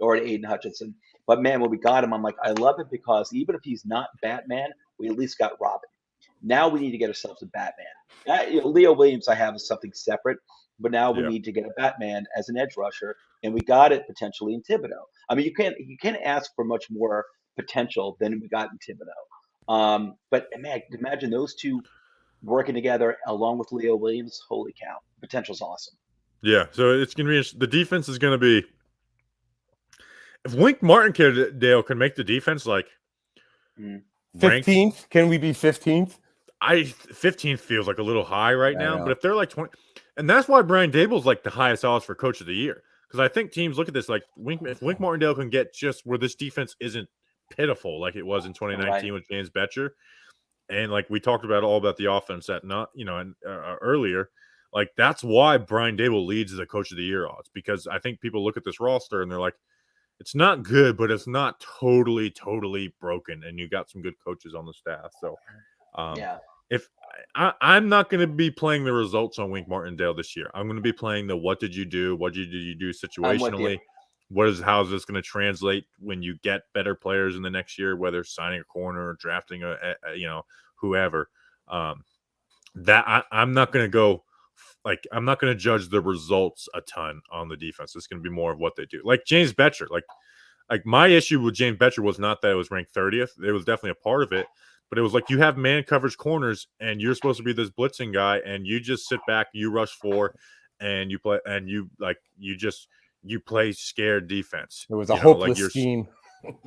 or an Aiden Hutchinson. But man, when we got him, I'm like, I love it because even if he's not Batman, we at least got Robin. Now we need to get ourselves a Batman. Leo Williams, I have is something separate, but now we need to get a Batman as an edge rusher, and we got it potentially in Thibodeaux. I mean, you can't ask for much more potential than we got in Thibodeaux. But man, imagine those two working together along with Leo Williams. Holy cow, potential's awesome. Yeah, so it's gonna be the defense is gonna be if Wink Martindale can make the defense like 15th. Can we be 15th? 15th feels like a little high right now, know. but if they're like 20, and that's why Brian Daboll's like the highest odds for coach of the year. Because I think teams look at this like if Wink Martindale can get just where this defense isn't pitiful like it was in 2019 with James Betcher, and like we talked about all about the offense earlier, like that's why Brian Daboll leads the coach of the year odds, because I think people look at this roster and they're like, it's not good, but it's not totally broken, and you got some good coaches on the staff. So if I'm not going to be playing the results on Wink Martindale this year, I'm going to be playing the what did you do situationally, how is this going to translate when you get better players in the next year, whether signing a corner or drafting whoever. That I'm not going to go like, I'm not going to judge the results a ton on the defense. It's going to be more of what they do. Like James Betcher, like my issue with James Betcher was not that it was ranked 30th. It was definitely a part of it. But it was like you have man coverage corners, and you're supposed to be this blitzing guy, and you just sit back, you rush 4, and you play, and you play scared defense. It was a hopeless scheme.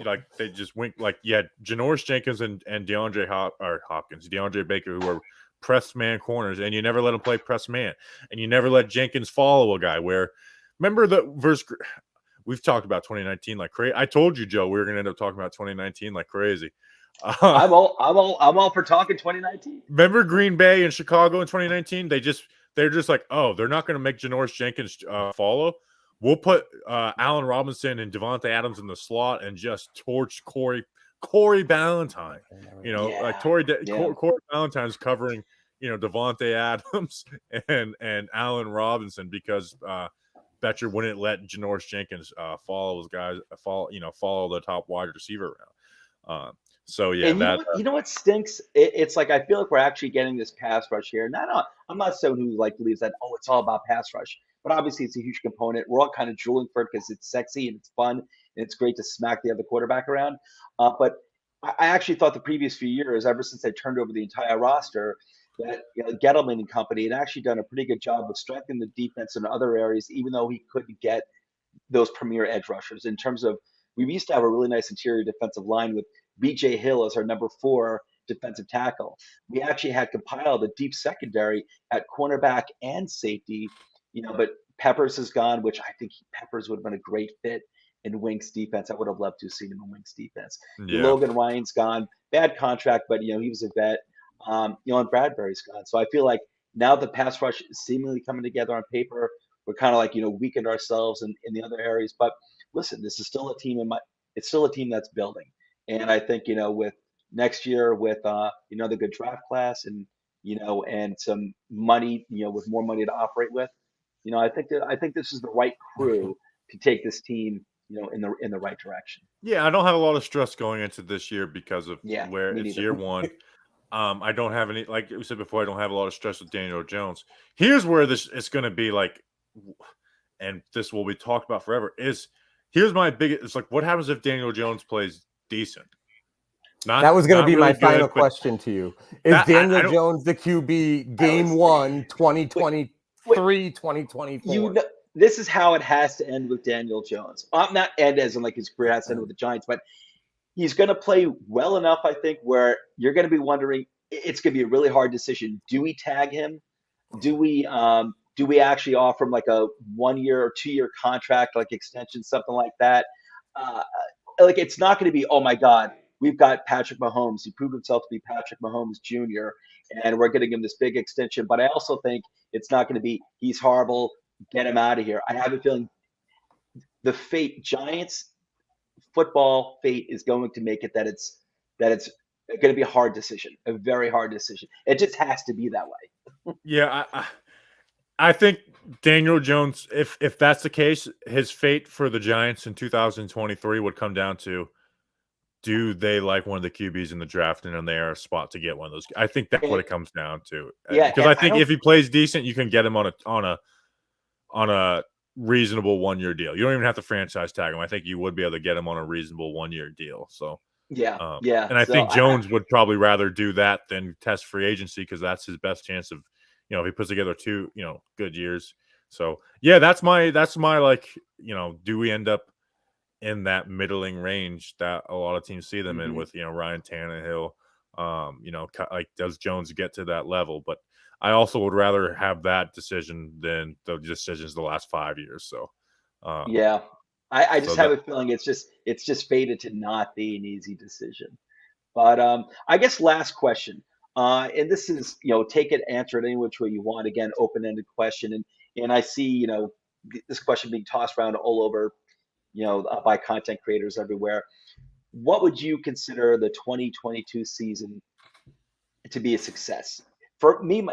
Like they just went like you had Janoris Jenkins and DeAndre Baker, who were press man corners, and you never let them play press man, and you never let Jenkins follow a guy. Where remember the verse we've talked about 2019 like crazy. I told you, Joe, we were going to end up talking about 2019 like crazy. I'm all for talking 2019. Remember Green Bay and Chicago in 2019? They're just like, oh, they're not going to make Janoris Jenkins follow. We'll put Allen Robinson and Devontae Adams in the slot and just torch Corey Ballantyne. Like Corey Ballantyne's covering Devontae Adams and Allen Robinson because Betcher wouldn't let Janoris Jenkins follow those guys follow the top wide receiver around. So yeah, and you know what stinks? It's like I feel like we're actually getting this pass rush here. I'm not someone who like believes that it's all about pass rush, but obviously it's a huge component. We're all kind of drooling for it because it's sexy and it's fun and it's great to smack the other quarterback around. But I actually thought the previous few years, ever since they turned over the entire roster, that Gettleman and company had actually done a pretty good job of strengthening the defense in other areas, even though he couldn't get those premier edge rushers. In terms of, we used to have a really nice interior defensive line with B.J. Hill as our number 4 defensive tackle. We actually had compiled a deep secondary at cornerback and safety, but Peppers is gone, which I think Peppers would have been a great fit in Wink's defense. I would have loved to have seen him in Wink's defense. Yeah. Logan Ryan's gone. Bad contract, but, he was a vet. And Bradbury's gone. So I feel like now the pass rush is seemingly coming together on paper. We're kind of like, weakened ourselves in the other areas. But listen, this is still a team it's still a team that's building. And I think, with next year with, the good draft class and, and some money, with more money to operate with, I think this is the right crew to take this team, in the right direction. Yeah. I don't have a lot of stress going into this year because of where it's neither. year one. I don't have any, like we said before, I don't have a lot of stress with Daniel Jones. Here's where it's going to be like, and this will be talked about forever, here's my biggest, it's like, what happens if Daniel Jones plays decent? That was going to be really my final question to you. Is Daniel Jones the QB game 1, 2023, 2024? This is how it has to end with Daniel Jones. Not end as in like his career has to end with the Giants, but he's going to play well enough, I think, where you're going to be wondering, it's going to be a really hard decision. Do we tag him? Do we actually offer him like a 1-year or 2-year contract, like extension, something like that? Like, it's not going to be, oh my God, we've got Patrick Mahomes. He proved himself to be Patrick Mahomes Jr., and we're getting him this big extension. But I also think it's not going to be he's horrible, get him out of here. I have a feeling the Giants football fate is going to make it that it's going to be a hard decision, a very hard decision. It just has to be that way. Yeah, I think Daniel Jones, if that's the case, his fate for the Giants in 2023 would come down to, do they like one of the QBs in the draft and are they a spot to get one of those? I think that's what it comes down to. Yeah, because I think if he plays decent, you can get him on a reasonable 1-year deal. You don't even have to franchise tag him. I think you would be able to get him on a reasonable 1-year deal. So yeah. And I think Jones would probably rather do that than test free agency, because that's his best chance of, if he puts together 2, good years. So yeah, that's my like, do we end up in that middling range that a lot of teams see them in with, Ryan Tannehill, like, does Jones get to that level? But I also would rather have that decision than the decisions the last 5 years. So, yeah, I just have a feeling it's just fated to not be an easy decision. But I guess last question, and this is, take it, answer it any which way you want. Again, open-ended question, and I see, this question being tossed around all over, by content creators everywhere. What would you consider the 2022 season to be a success? For me,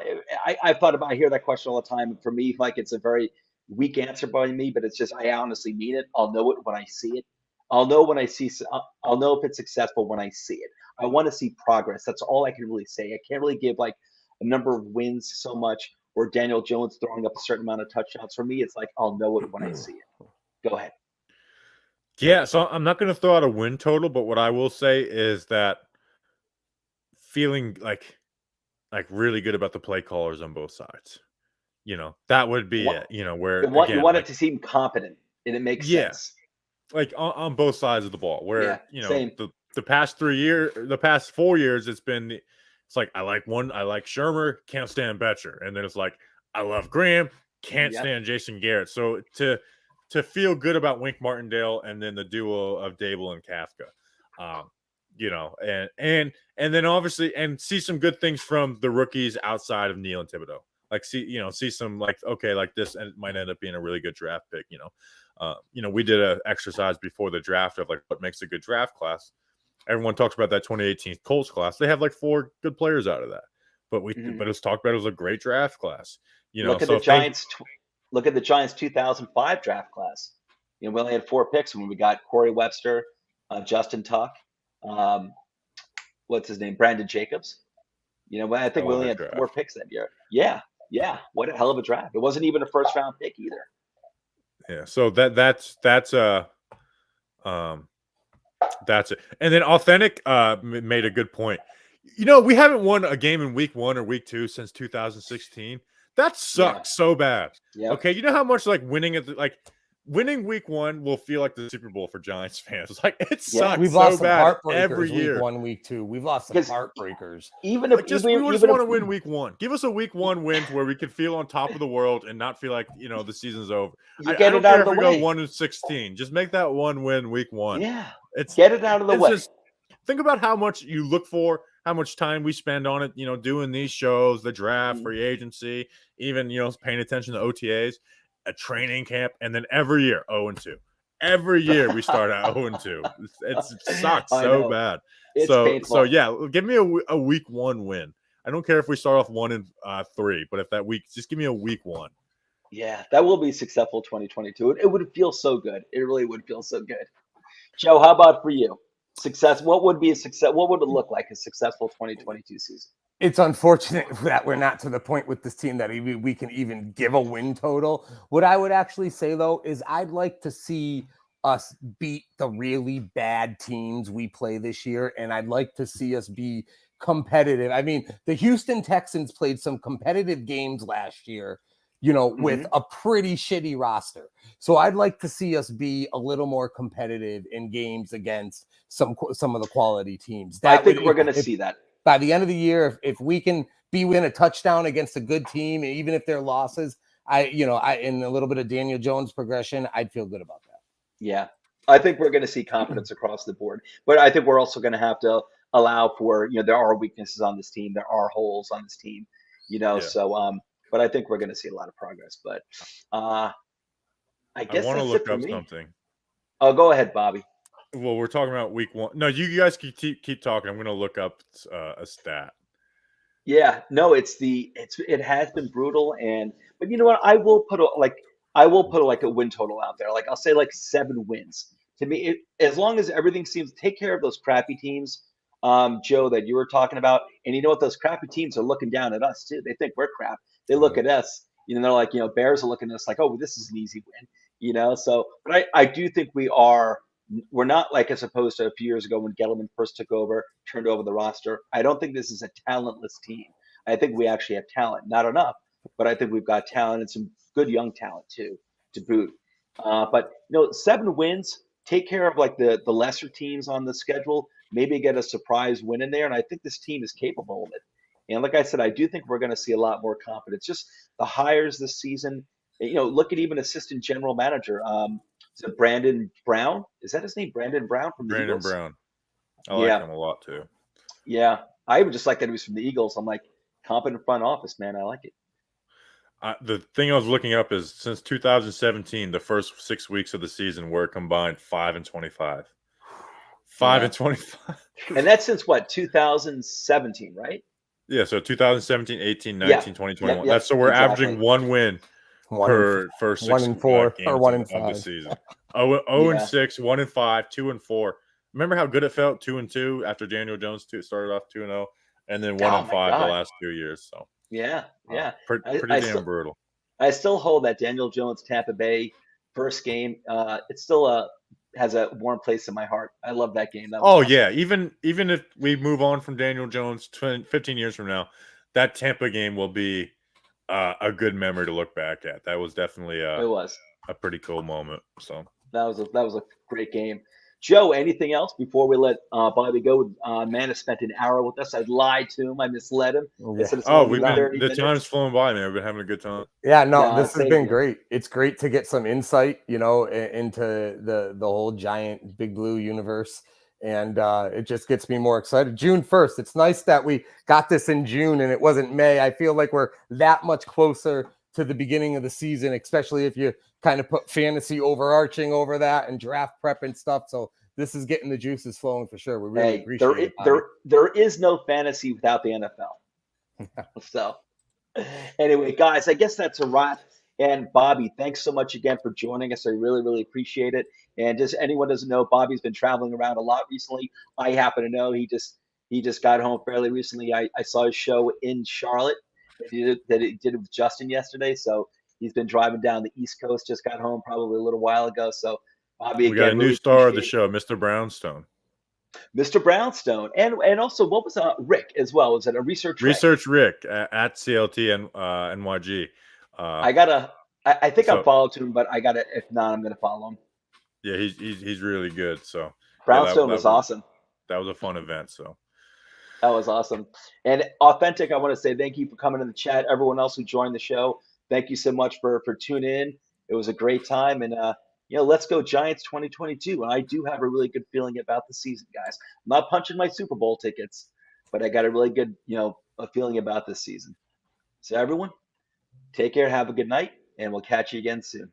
I hear that question all the time. And for me, like, it's a very weak answer by me, but it's just, I honestly mean it. I'll know it when I see it. I'll know if it's successful when I see it. I want to see progress. That's all I can really say. I can't really give like a number of wins so much, or Daniel Jones throwing up a certain amount of touchdowns. For me, it's like, I'll know it when I see it. Go ahead. Yeah, so I'm not going to throw out a win total, but what I will say is that feeling like really good about the play callers on both sides. That would be it. Where you want it to seem competent, and it makes sense. Like on both sides of the ball. Where same. the past 4 years, it's like I like Shermer, can't stand Betcher, and then it's like I love Graham, can't stand Jason Garrett. So to feel good about Wink Martindale and then the duo of Daboll and Kafka, and then obviously, and see some good things from the rookies outside of Neal and Thibodeaux. Like see some like, okay, like this might end up being a really good draft pick. We did an exercise before the draft of like what makes a good draft class. Everyone talks about that 2018 Colts class. They have like 4 good players out of that, but but it's talked about it was a great draft class. Look at the Giants. Look at the Giants 2005 draft class. We only had 4 picks when we got Corey Webster, Justin Tuck, what's his name, Brandon Jacobs. I think we only had 4 picks that year. Yeah. What a hell of a draft! It wasn't even a first round pick either. Yeah. So that's it. And then Authentic made a good point. We haven't won a game in week 1 or week 2 since 2016. That sucks so bad. Yeah. Okay. You know how much like winning week 1 will feel like the Super Bowl for Giants fans. Like it sucks. We've lost some bad heartbreakers every year. Week 1, week 2. We've lost some heartbreakers. We just want to win week 1. Give us a week 1 win where we can feel on top of the world and not feel like the season's over. I don't care if we go 1-16. Just make that 1 win week 1. Yeah. Get it out of the way. Just think about how much you look for, how much time we spend on it, doing these shows, the draft, free agency, even, paying attention to OTAs, a training camp, and then every year, 0-2. Every year we start out 0-2. It sucks so bad. It's painful. So yeah, give me a week 1 win. I don't care if we start off 1-3, but if that week, just give me a week 1. Yeah, that will be successful 2022. It would feel so good. It really would feel so good. Joe, how about for you? Success. What would be a success? What would it look like a successful 2022 season? It's unfortunate that we're not to the point with this team that we can even give a win total. What I would actually say, though, is I'd like to see us beat the really bad teams we play this year, and I'd like to see us be competitive. I mean, the Houston Texans played some competitive games last year, with a pretty shitty roster. So I'd like to see us be a little more competitive in games against some of the quality teams. I think we're going to see that. By the end of the year, if we can be within a touchdown against a good team, even if they're losses, in a little bit of Daniel Jones progression, I'd feel good about that. Yeah. I think we're going to see confidence across the board, but I think we're also going to have to allow for, there are weaknesses on this team. There are holes on this team, Yeah. so, but I think we're going to see a lot of progress, but I I guess want to that's it look for up me. something. Oh, go ahead, Bobby. Well, we're talking about week 1. No, you guys keep talking. I'm going to look up a stat. Yeah, no, it has been brutal, but you know what? I will put a win total out there. Like I'll say like 7 wins. To me, as long as everything seems to take care of those crappy teams, Joe, that you were talking about, and you know what? Those crappy teams are looking down at us too. They think we're crap. They look at us, they're like, Bears are looking at us like, oh, this is an easy win, So, but I do think we're not like as opposed to a few years ago when Gettleman first took over, turned over the roster. I don't think this is a talentless team. I think we actually have talent, not enough, but I think we've got talent and some good young talent too, to boot. But 7 wins, take care of like the lesser teams on the schedule, maybe get a surprise win in there, and I think this team is capable of it. And like I said, I do think we're going to see a lot more confidence. Just the hires this season. Look at even assistant general manager. Is it Brandon Brown? Is that his name? Brandon Brown from the Brandon Eagles? Brown. I like him a lot too. Yeah. I even just like that he was from the Eagles. I'm like, competent front office, man. I like it. The thing I was looking up is since 2017, the first 6 weeks of the season were combined 5-25. 5-25. And that's since what, 2017, right? Yeah, so 2017, 18, 19, 20, 21. Yep, So we're exactly. averaging 1 win per first 6 1-4 or games 1-5 of the season. 0-6, 1-5, 2-4. Remember how good it felt 2-2 after Daniel Jones started off 2-0, and then 1-5 the last 2 years. So yeah. pretty damn brutal. I still hold that Daniel Jones Tampa Bay first game. It still has a warm place in my heart. I love that game. Awesome. Yeah, even if we move on from Daniel Jones 15 years from now, that Tampa game will be a good memory to look back at. That was definitely it was a pretty cool moment. So that was a great game. Joe, anything else before we let Bobby go? Man has spent an hour with us. I lied to him. I misled him. Yeah. The time's flown by, man. We've been having a good time. Yeah, no, this has been great. It's great to get some insight, into the whole giant Big Blue universe. And it just gets me more excited. June 1st. It's nice that we got this in June and it wasn't May. I feel like we're that much closer to the beginning of the season, especially if you kind of put fantasy overarching over that and draft prep and stuff. So this is getting the juices flowing for sure. We really appreciate it. There is no fantasy without the NFL. So anyway, guys, I guess that's a wrap. And Bobby, thanks so much again for joining us. I really, really appreciate it. And just anyone doesn't know, Bobby's been traveling around a lot recently. I happen to know he just got home fairly recently. I saw his show in Charlotte that he did with Justin yesterday. So he's been driving down the East Coast, just got home probably a little while ago. So Bobby, we got a new star of the show, Mr. Brownstone. Mr. Brownstone, and also what was Rick as well? Was it a Research Rick at CLT and NYG? I think I followed him, but if not, I'm gonna follow him. Yeah, he's really good. So Brownstone was awesome. That was a fun event. So that was awesome. And Authentic, I want to say thank you for coming in the chat. Everyone else who joined the show, thank you so much for tuning in. It was a great time, and let's go Giants 2022. And I do have a really good feeling about the season, guys. I'm not punching my Super Bowl tickets, but I got a really good, a feeling about this season. So everyone, take care, have a good night, and we'll catch you again soon.